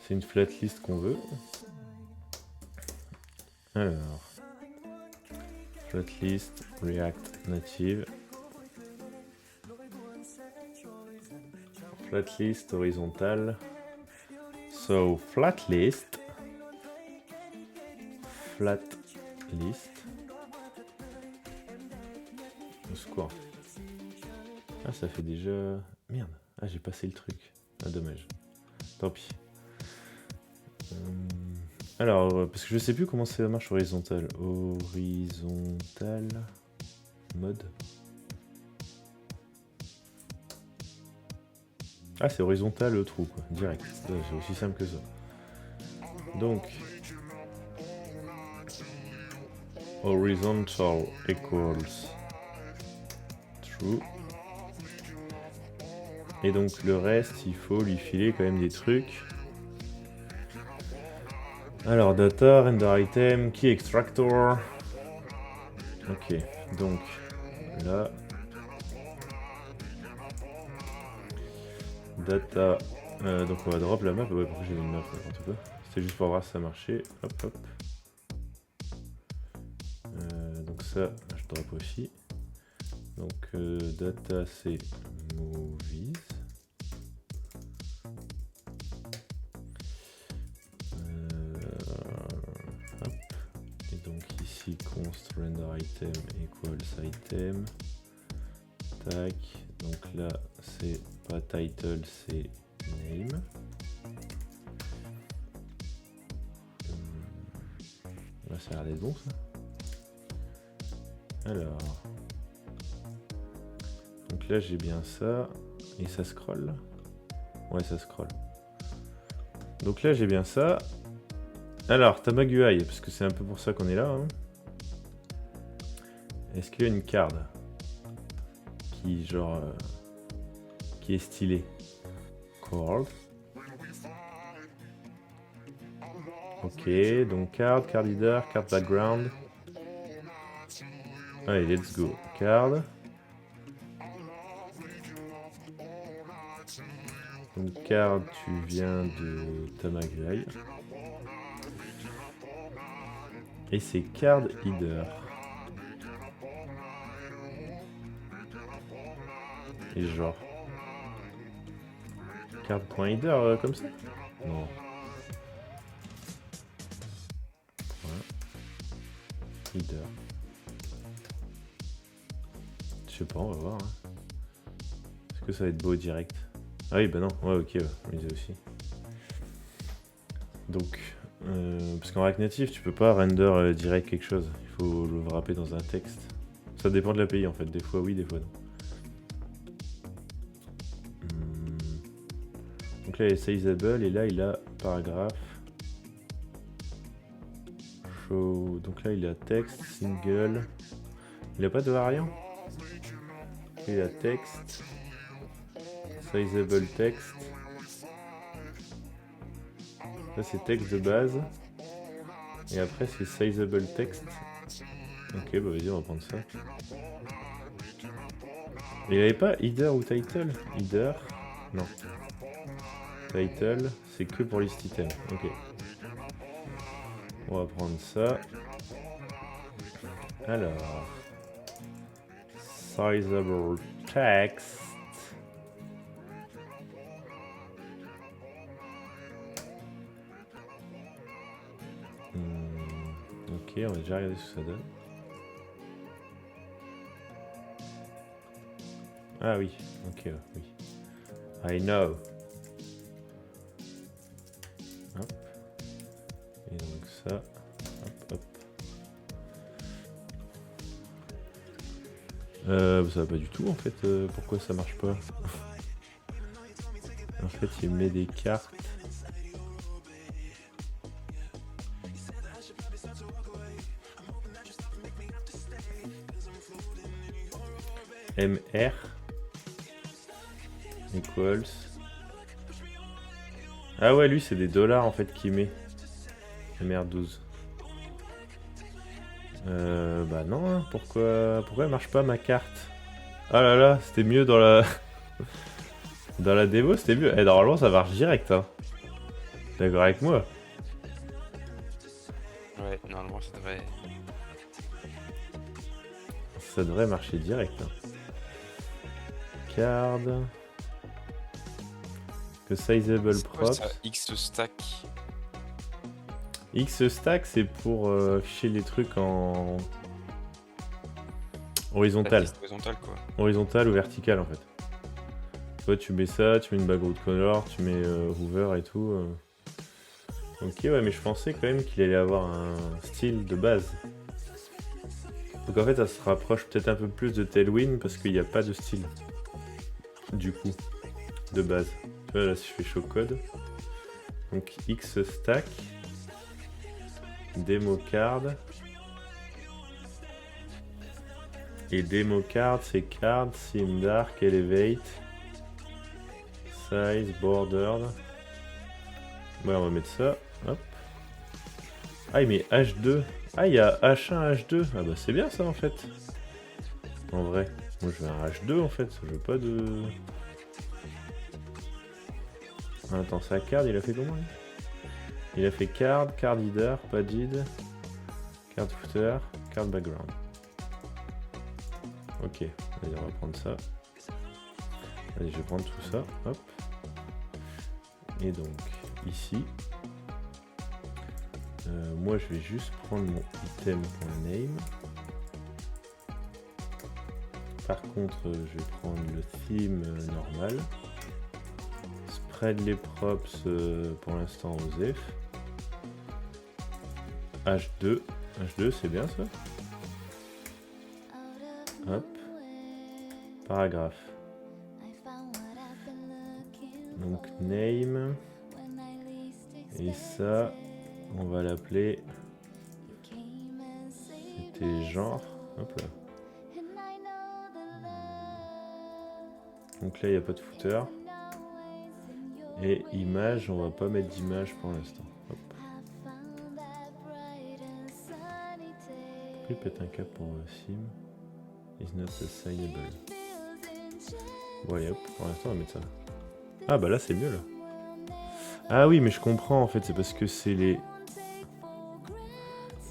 c'est une flat list qu'on veut. Alors, flat list, React Native. Flat list horizontale. So, flat list. Flat list. Au secours. Ah, ça fait déjà... Merde. Ah, j'ai passé le truc. Ah, dommage. Tant pis. Alors, parce que je sais plus comment ça marche horizontal. Horizontal. Mode. Ah, c'est horizontal le trou, quoi. Direct. C'est aussi simple que ça. Donc. Horizontal equals true. Et donc le reste, il faut lui filer quand même des trucs. Alors, data, render item, key extractor. Ok, donc là. Data. Donc on va drop la map. Ouais, pourquoi j'ai mis une map, n'importe quoi. C'était juste pour voir si ça marchait. Hop, hop. Donc ça, je drop aussi. Donc data, c'est movies. Hop. Et donc ici, const render item equals item. Tac. Donc là, c'est pas title, c'est name. Là, ça a l'air d'être bon, ça. Alors. Donc là, j'ai bien ça. Et ça scroll. Ouais, ça scroll. Donc là, j'ai bien ça. Alors, Tamag UI, parce que c'est un peu pour ça qu'on est là. Hein. Est-ce qu'il y a une card qui, genre, qui est stylée? Card. Ok, donc card leader, card background. Allez, let's go. Card. Donc card, tu viens de Tamag UI. Et c'est card header. Et genre. Card.header comme ça? Non. Header. Je sais pas, on va voir. Hein. Est-ce que ça va être beau direct? Ah oui, bah non. Ouais, ok, on les a aussi. Donc, parce qu'en React Native, tu peux pas render direct quelque chose. Il faut le wrapper dans un texte. Ça dépend de l'API en fait. Des fois oui, des fois non. Donc là, il est sizeable et là, il a paragraphe. show. Donc là, il a texte, single. Il a pas de variant. Il a texte. Sizable text. Là, c'est texte de base. Et après, c'est sizable text. Ok, bah vas-y, on va prendre ça. Mais il avait pas header ou title? Header? Non. Title, c'est que pour list item. Ok. On va prendre ça. Alors. Sizable text. Ok, on va déjà regarder ce que ça donne. Ah oui, ok, oui. I know. Hop. Et donc ça, hop, hop. Ça va pas du tout en fait, pourquoi ça marche pas? En fait, il met des cartes. MR equals. Ah ouais, lui c'est des dollars en fait qu'il met. MR12. Bah non, hein. Pourquoi elle marche pas ma carte? Ah là là, c'était mieux dans la dans la démo, c'était mieux. Normalement ça marche direct, hein. D'accord avec moi? Ouais, normalement Ça devrait marcher direct, hein. Card. Que sizable props. X stack. X stack c'est pour afficher les trucs en horizontal. Horizontal quoi. Horizontal ou vertical en fait. Toi tu mets ça, tu mets une background color, tu mets hover et tout. Ok ouais, mais je pensais quand même qu'il allait avoir un style de base. Donc en fait ça se rapproche peut-être un peu plus de Tailwind parce qu'il n'y a pas de style. Du coup, de base. Tu vois là si je fais show code. Donc X stack. Demo card. Et demo card c'est card, sim dark, elevate. Size, bordered. Ouais, on va mettre ça. Hop. Ah, il met H2. Ah, il y a H1, H2. Ah bah c'est bien ça en fait. En vrai. Moi je veux un H2 en fait. Je veux pas de... Ah, attends, sa card, il a fait comment lui? Il a fait card, card header, padded, card footer, card background. Ok, allez, on va prendre ça. Allez, je vais prendre tout ça. Hop. Et donc, ici, moi je vais juste prendre mon item.name. Par contre, je vais prendre le theme normal. Spread les props pour l'instant aux F. H2. H2, c'est bien ça. Hop. Paragraphe. Donc name. Et ça, on va l'appeler. C'était genre. Hop là. Donc là, il n'y a pas de footer. Et image, on va pas mettre d'image pour l'instant. Hop. Pourquoi il pète un cap pour sim? Is not assignable. Ouais, hop, pour l'instant, on va mettre ça. Ah bah là, c'est mieux là. Ah oui, mais je comprends en fait, c'est parce que c'est les...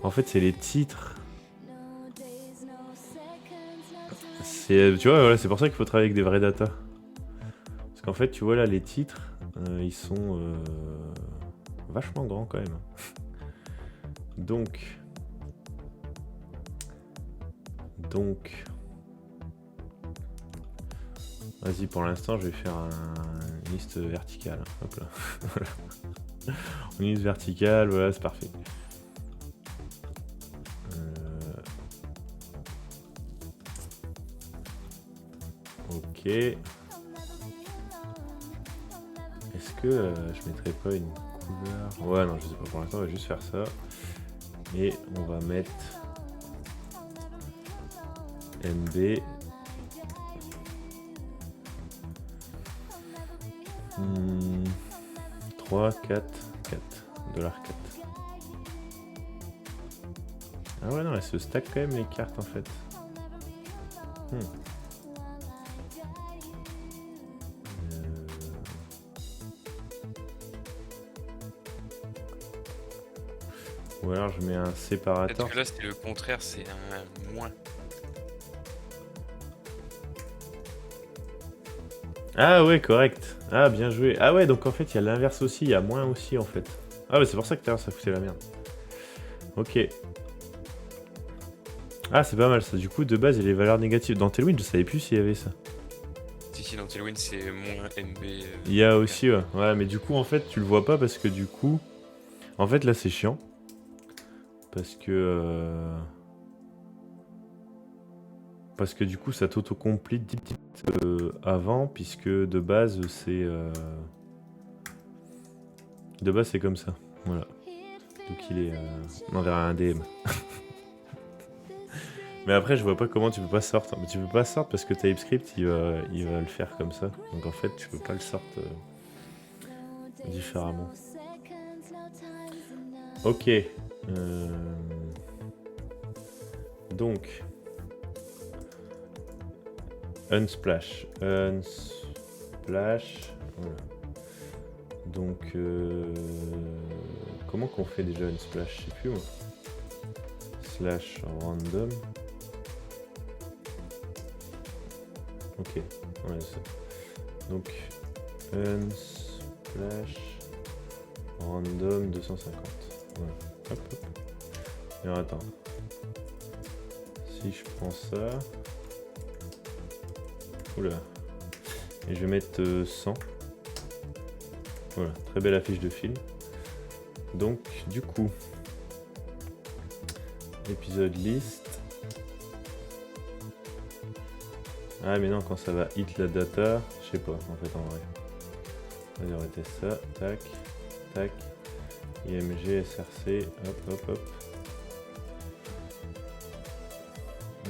En fait, c'est les titres. Tu vois, voilà, c'est pour ça qu'il faut travailler avec des vraies data. Parce qu'en fait, tu vois là, les titres, ils sont vachement grands quand même. Donc, vas-y, pour l'instant, je vais faire une liste verticale. Hop là. Une liste verticale, voilà, c'est parfait. Ok. Est-ce que je mettrais pas une couleur? Ouais, non, je sais pas. Pour l'instant, on va juste faire ça. Et on va mettre NB. 3, 4, 4, $4. Ah ouais, non, elle se stack quand même les cartes en fait. Ou alors je mets un séparateur. Peut-être que là, c'est le contraire, c'est un moins. Ah ouais, correct. Ah, bien joué. Ah ouais, donc en fait, il y a l'inverse aussi, il y a moins aussi en fait. Ah ouais, c'est pour ça que tout à l'heure, ça foutait la merde. Ok. Ah, c'est pas mal ça. Du coup, de base, il y a les valeurs négatives. Dans Tailwind, je savais plus s'il y avait ça. Si, dans Tailwind, c'est moins NB. Il y a aussi, ouais. Ouais, mais du coup, en fait, tu le vois pas parce que du coup... En fait, là, c'est chiant. Parce que... Parce que du coup, ça t'auto-complete avant, puisque de base, c'est... De base, c'est comme ça. Voilà. Donc il est... On enverra un DM. Mais après, je vois pas comment tu peux pas sortir. Mais tu peux pas sortir parce que TypeScript, il va le faire comme ça. Donc en fait, tu peux pas le sortir différemment. Ok. Donc... Unsplash. Unsplash. Voilà. Donc... Comment qu'on fait déjà Unsplash? Je sais plus moi. Slash random. Ok, ouais, ça. Donc, unsplash random 250. Voilà. Hop, hop. Et alors, attends. Si je prends ça. Oula. Et je vais mettre 100. Voilà, très belle affiche de film. Donc, du coup, épisode list. Ah mais non, quand ça va hit la data, je sais pas en fait en vrai. On va arrêter ça, tac, tac, IMG, SRC, hop hop hop.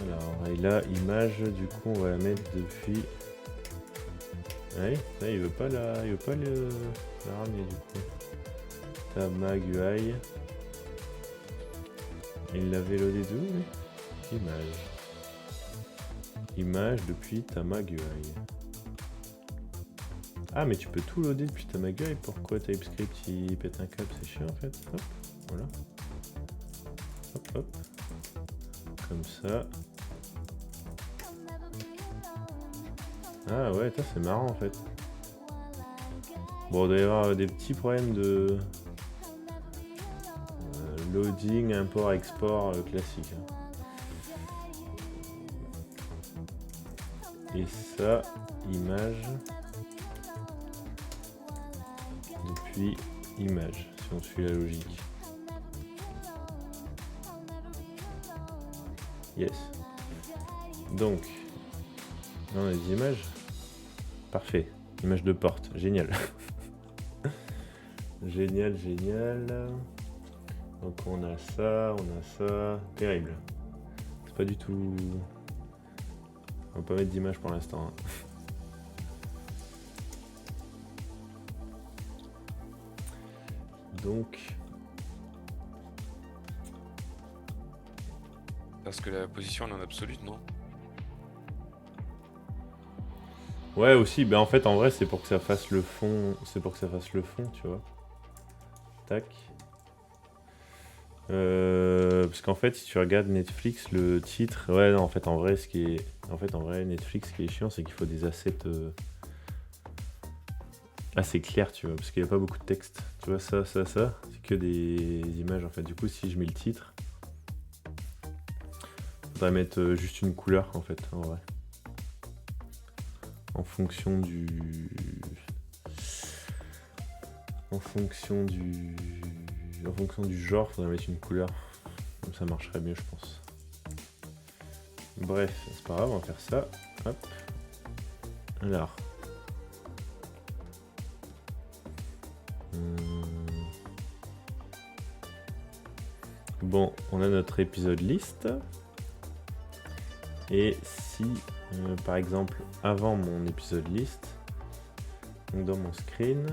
Alors, et là, image, du coup on va la mettre depuis... Ouais, là, il veut pas la ramener du coup. Tab mag UI. Il l'avait loadé d'où lui? Image. Image depuis Tamag UI. Ah mais tu peux tout loader depuis Tamag UI, pourquoi TypeScript il pète un câble, c'est chiant en fait. Hop, voilà. Hop hop. Comme ça. Ah ouais, ça c'est marrant en fait. Bon, il doit y avoir des petits problèmes de loading, import, export classique. Et ça, image depuis image, si on suit la logique. Yes. Donc, là on a des images. Parfait. Image de porte. Génial. Génial, génial. Donc on a ça. Terrible. C'est pas du tout... On va pas mettre d'image pour l'instant. Donc... Parce que la position elle est en absolute, non? Ouais aussi, ben en fait en vrai c'est pour que ça fasse le fond. C'est pour que ça fasse le fond, tu vois. Tac. Parce qu'en fait si tu regardes Netflix, le titre. Ouais non en fait en vrai Netflix ce qui est chiant c'est qu'il faut des assets assez clairs, tu vois, parce qu'il n'y a pas beaucoup de texte. Tu vois ça, c'est que des images en fait. Du coup si je mets le titre, faudrait mettre juste une couleur en fait en vrai. En fonction du genre, faudrait mettre une couleur. Comme ça marcherait mieux, je pense. Bref, c'est pas grave, on va faire ça. Hop. Alors. Bon, on a notre épisode list. Et si, par exemple, avant mon épisode list, donc dans mon screen,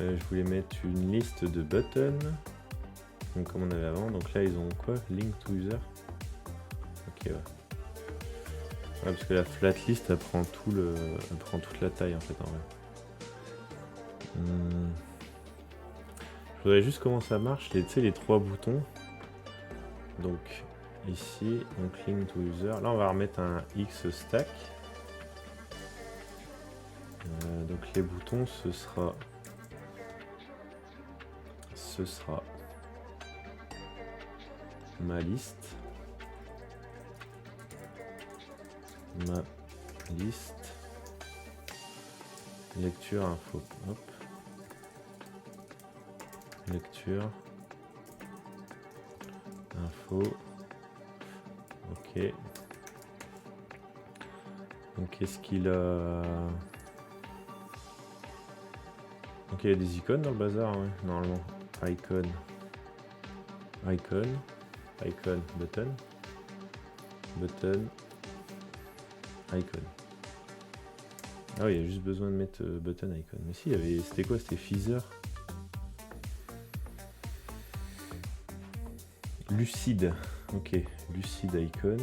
je voulais mettre une liste de buttons, donc comme on avait avant. Donc là, ils ont quoi? Link to user. Ok, ouais. Ouais, parce que la flat list, elle prend toute la taille en fait, en vrai. Je voudrais juste comment ça marche, tu sais, les 3 boutons. Donc ici, donc link to user. Là, on va remettre un X stack. Donc les boutons, ce sera ma liste. Ma liste. Lecture info. Hop. Lecture. Info. Ok. Donc qu'est-ce qu'il a? Donc il y a des icônes dans le bazar, ouais, normalement. Icon. Icon. Icon. Button. Button. Icon. Ah oui, il y a juste besoin de mettre button icon. Mais si, c'était quoi? C'était Feather. Lucide. Ok, lucide icon.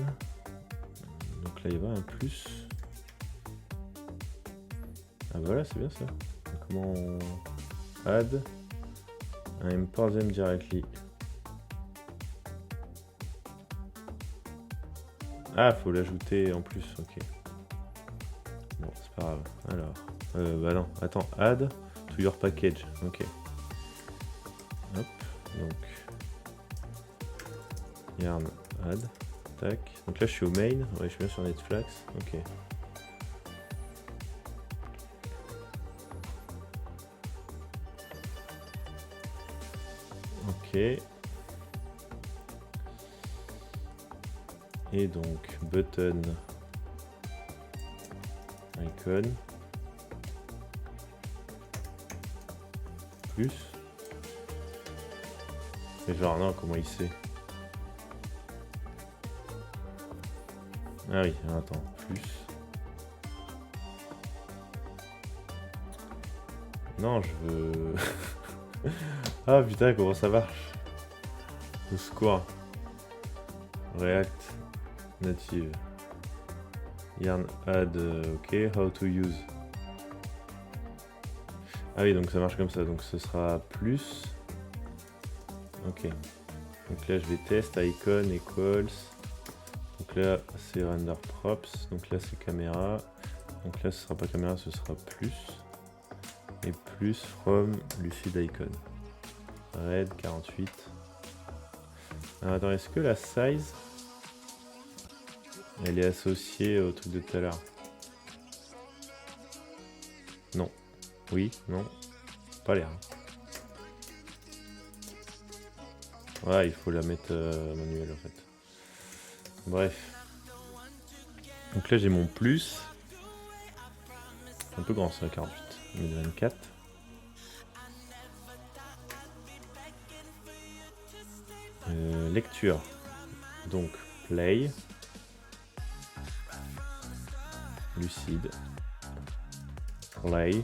Donc là, il y avait un plus. Ah voilà, c'est bien ça. Donc, comment on add? I import them directly. Ah, faut l'ajouter en plus, ok. Bon, c'est pas grave. Alors, bah non, attends, add to your package, ok. Hop, donc, yarn add, tac. Donc là, je suis au main, ouais, je suis bien sur Netflix, ok. Ok. Et donc, button icon plus. Mais genre non, comment il sait? Ah oui, attends, plus. Non, je veux... Ah putain, comment ça marche? Au secours. React native. Yarn add, ok, how to use. Ah oui, donc ça marche comme ça, donc ce sera plus. Ok. Donc là je vais test icon equals. Donc là c'est render props, donc là c'est caméra. Donc là ce sera pas caméra, ce sera plus. Et plus from lucid icon. Red 48. Alors attends, est-ce que la size elle est associée au truc de tout à l'heure? Non. Oui, non. Pas l'air. Ouais, il faut la mettre manuelle en fait. Bref. Donc là j'ai mon plus. Un peu grand ça, 48. 1024. Lecture. Donc play. Lucide. Play.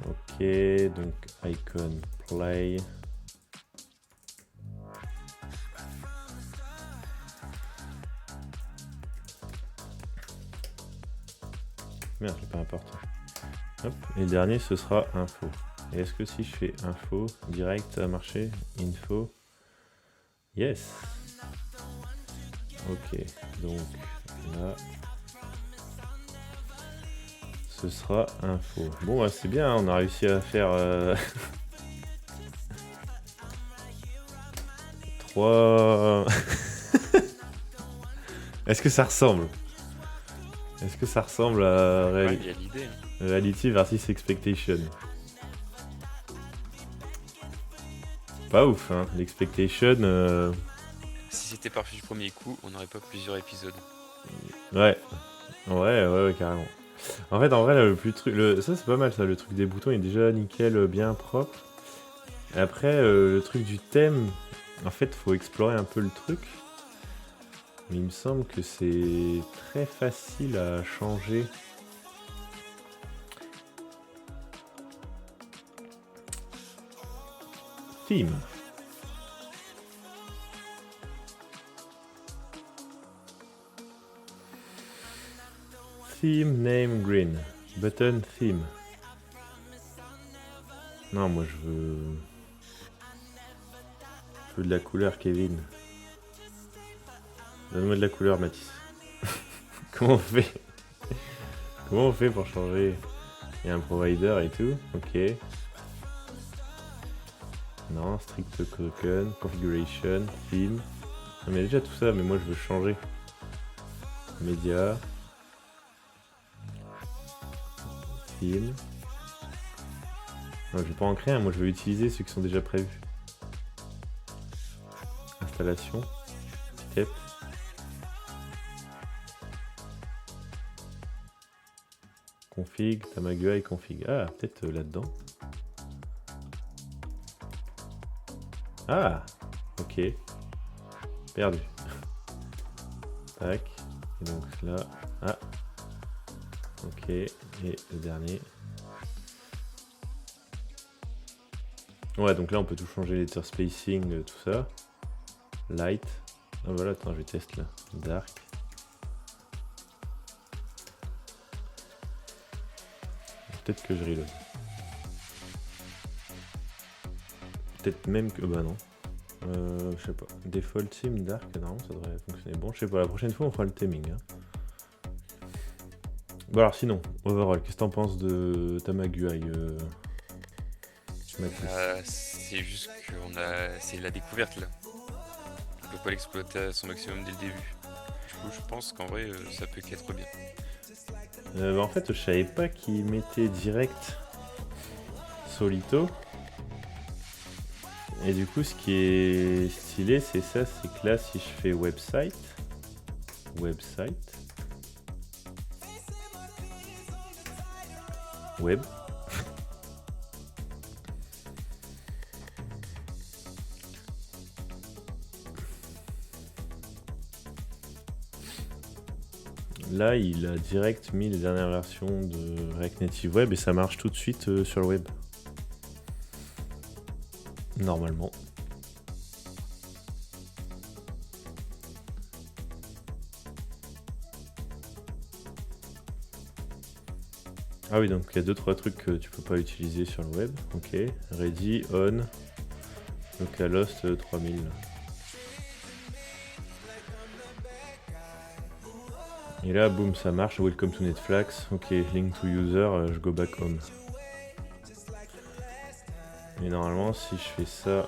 Ok, donc icon play. Merde, j'ai pas importe. Hop, et le dernier ce sera info. Et est-ce que si je fais info direct ça va marcher? Info. Yes. Ok, donc là ce sera info. Bon, bah, c'est bien, on a réussi à faire 3. Est-ce que ça ressemble? Est-ce que ça ressemble à Ouais, il y a l'idée. Reality versus Expectation? Pas ouf, hein. L'expectation. Si c'était parfait du premier coup, on n'aurait pas plusieurs épisodes. Ouais. Ouais, carrément. En fait, en vrai, là, le plus truc, ça c'est pas mal ça, le truc des boutons est déjà nickel, bien propre. Et après, le truc du thème, en fait, faut explorer un peu le truc. Mais il me semble que c'est très facile à changer. Theme. Theme name green. Button theme. Non, moi je veux. Je veux de la couleur, Kevin. Donne-moi de la couleur, Mathis. Comment on fait? Comment on fait pour changer? Il y a un provider et tout. Ok. Non, strict token, configuration, theme. Non, mais déjà tout ça, mais moi je veux changer. Média. Theme. Non, je vais pas en créer un, moi je veux utiliser ceux qui sont déjà prévus. Installation. Step. Config, Tamague et config. Ah, peut-être là-dedans. Ah, ok. Perdu. Tac. Et donc là. Ah. Ok. Et le dernier. Ouais, donc là on peut tout changer, letter spacing, tout ça. Light. Ah voilà, attends, je teste là. Dark. Peut-être que je reload. Peut-être même que... bah non. Je sais pas. Default theme dark, normalement ça devrait fonctionner. Bon, je sais pas, la prochaine fois on fera le theming. Hein. Bon alors sinon, overall, qu'est-ce que t'en penses de Tamague C'est juste c'est la découverte là. On peut pas l'exploiter à son maximum dès le début. Du coup, je pense qu'en vrai, ça peut qu'être bien. En fait, je savais pas qu'il mettait direct Solito. Et du coup, ce qui est stylé, c'est ça, c'est que là, si je fais website, web, là, il a direct mis les dernières versions de React Native Web et ça marche tout de suite sur le web. Normalement. Ah oui, donc il y a 2-3 trucs que tu peux pas utiliser sur le web. Ok, ready, on, localhost 3000. Et là, boum, ça marche. Welcome to Netflix. Ok, link to user, je go back home. Et normalement, si je fais ça,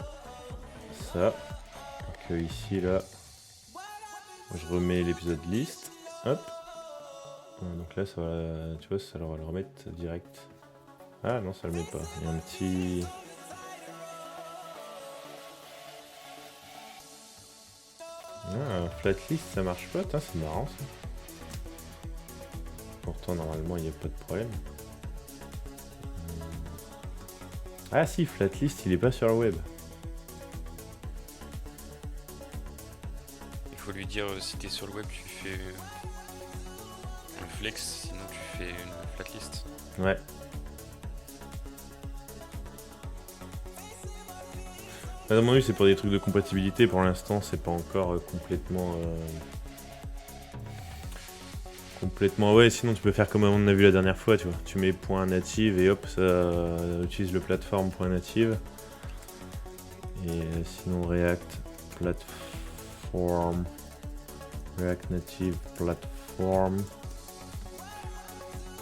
que ici, là, je remets l'épisode list. Hop. Donc là, ça va, tu vois, ça va le remettre direct. Ah non, ça le met pas. Il y a un petit... Ah, flatlist, ça marche pas. C'est marrant ça. Pourtant, normalement, il n'y a pas de problème. Ah si, flatlist, il est pas sur le web. Il faut lui dire si t'es sur le web, tu fais un flex, sinon tu fais une flatlist. Ouais. À mon avis, c'est pour des trucs de compatibilité. Pour l'instant, c'est pas encore complètement... Complètement, ouais, sinon tu peux faire comme on a vu la dernière fois, tu vois. Tu mets .native et hop, ça utilise le platform .native. Et sinon React platform, React Native platform.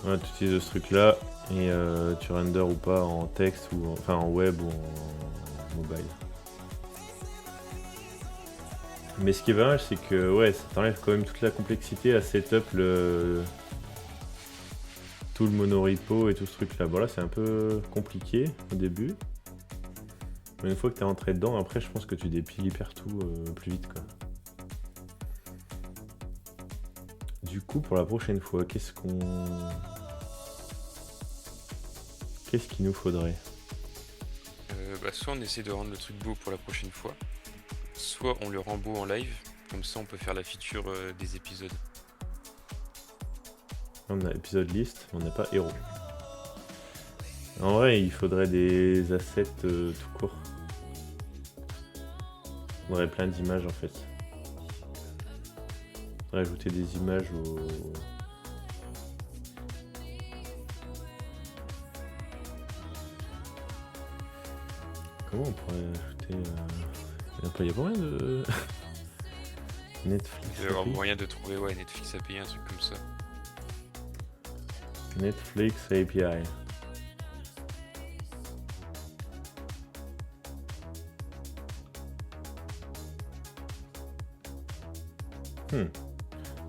Ouais, tu utilises ce truc là et tu render ou pas en texte ou enfin en web ou en mobile. Mais ce qui est pas mal, c'est que ouais, ça t'enlève quand même toute la complexité à setup tout le monorepo et tout ce truc là. Bon là c'est un peu compliqué au début. Mais une fois que t'es rentré dedans, après je pense que tu dépiles hyper tout plus vite quoi. Du coup pour la prochaine fois, qu'est-ce qu'on Qu'est-ce qu'il nous faudrait? Soit on essaie de rendre le truc beau pour la prochaine fois, soit on le rend beau en live, comme ça on peut faire la feature des épisodes. On a épisode list, mais on n'a pas héros. En vrai, il faudrait des assets tout court. Il faudrait plein d'images en fait. Il faudrait ajouter des images au... Comment on pourrait ajouter... Il y a pas moyen de... Netflix Il doit y avoir API. moyen de trouver Netflix API, un truc comme ça. Netflix API.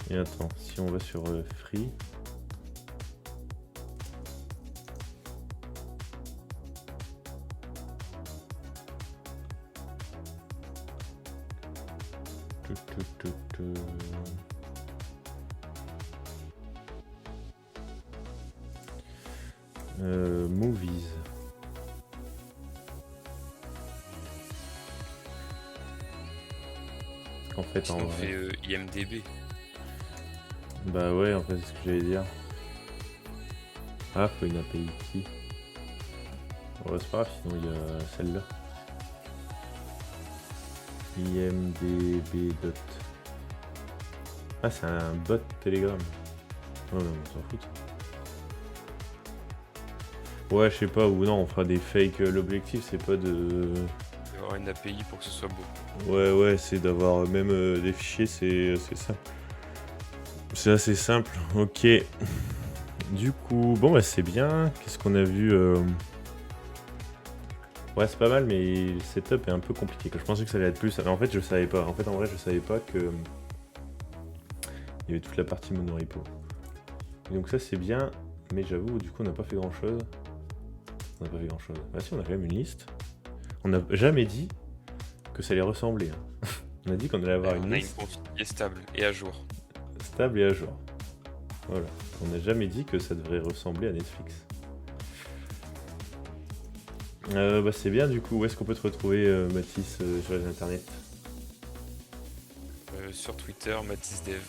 Et attends, si on va sur Free... Movies. En fait, Sinon on fait IMDB. Bah ouais, en fait, c'est ce que j'allais dire. Ah, faut une API qui. Bon, c'est pas grave, sinon il y a celle-là. IMDB dot. Ah, c'est un bot Telegram. Oh non, on s'en fout. Ouais, je sais pas, ou non, on fera des fakes. L'objectif, c'est pas de... Il doit y avoir une API pour que ce soit beau. Ouais, c'est d'avoir même des fichiers, c'est ça. C'est assez simple, ok. Du coup, bon bah c'est bien. Qu'est-ce qu'on a vu Ouais, c'est pas mal, mais le setup est un peu compliqué. Je pensais que ça allait être plus. Mais en fait, je savais pas. En vrai, je savais pas que il y avait toute la partie monorepo. Et donc ça c'est bien, mais j'avoue, du coup, on n'a pas fait grand-chose. On n'a pas fait grand-chose. Ah si, on a quand même une liste. On n'a jamais dit que ça allait ressembler. Hein. On a dit qu'on allait avoir On une a liste une config qui est stable et à jour. stable et à jour. Voilà. On n'a jamais dit que ça devrait ressembler à Netflix. Bah c'est bien du coup. Où est-ce qu'on peut te retrouver, Mathis, sur les internets? Sur Twitter, MathisDev.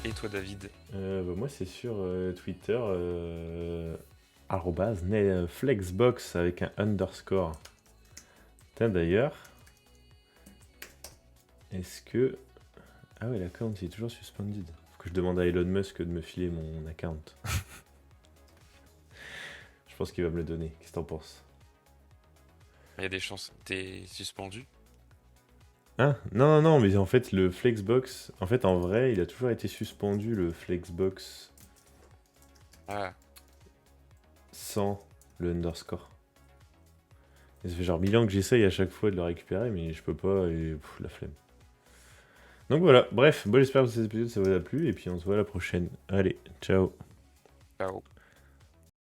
Et toi David? Bah, moi c'est sur Twitter, @flexbox avec un underscore. Tiens d'ailleurs, est-ce que... Ah ouais, l'account il est toujours suspended. Faut que je demande à Elon Musk de me filer mon account. Je pense qu'il va me le donner. Qu'est-ce que t'en penses? Il y a des chances. T'es suspendu? Hein? Non, mais en fait le Flexbox, en fait en vrai il a toujours été suspendu le Flexbox Ah, sans le underscore. Et ça fait genre 1000 ans que j'essaye à chaque fois de le récupérer mais je peux pas et la flemme. Donc voilà, bref, bon j'espère que cet épisode ça vous a plu et puis on se voit à la prochaine. Allez, ciao. ciao.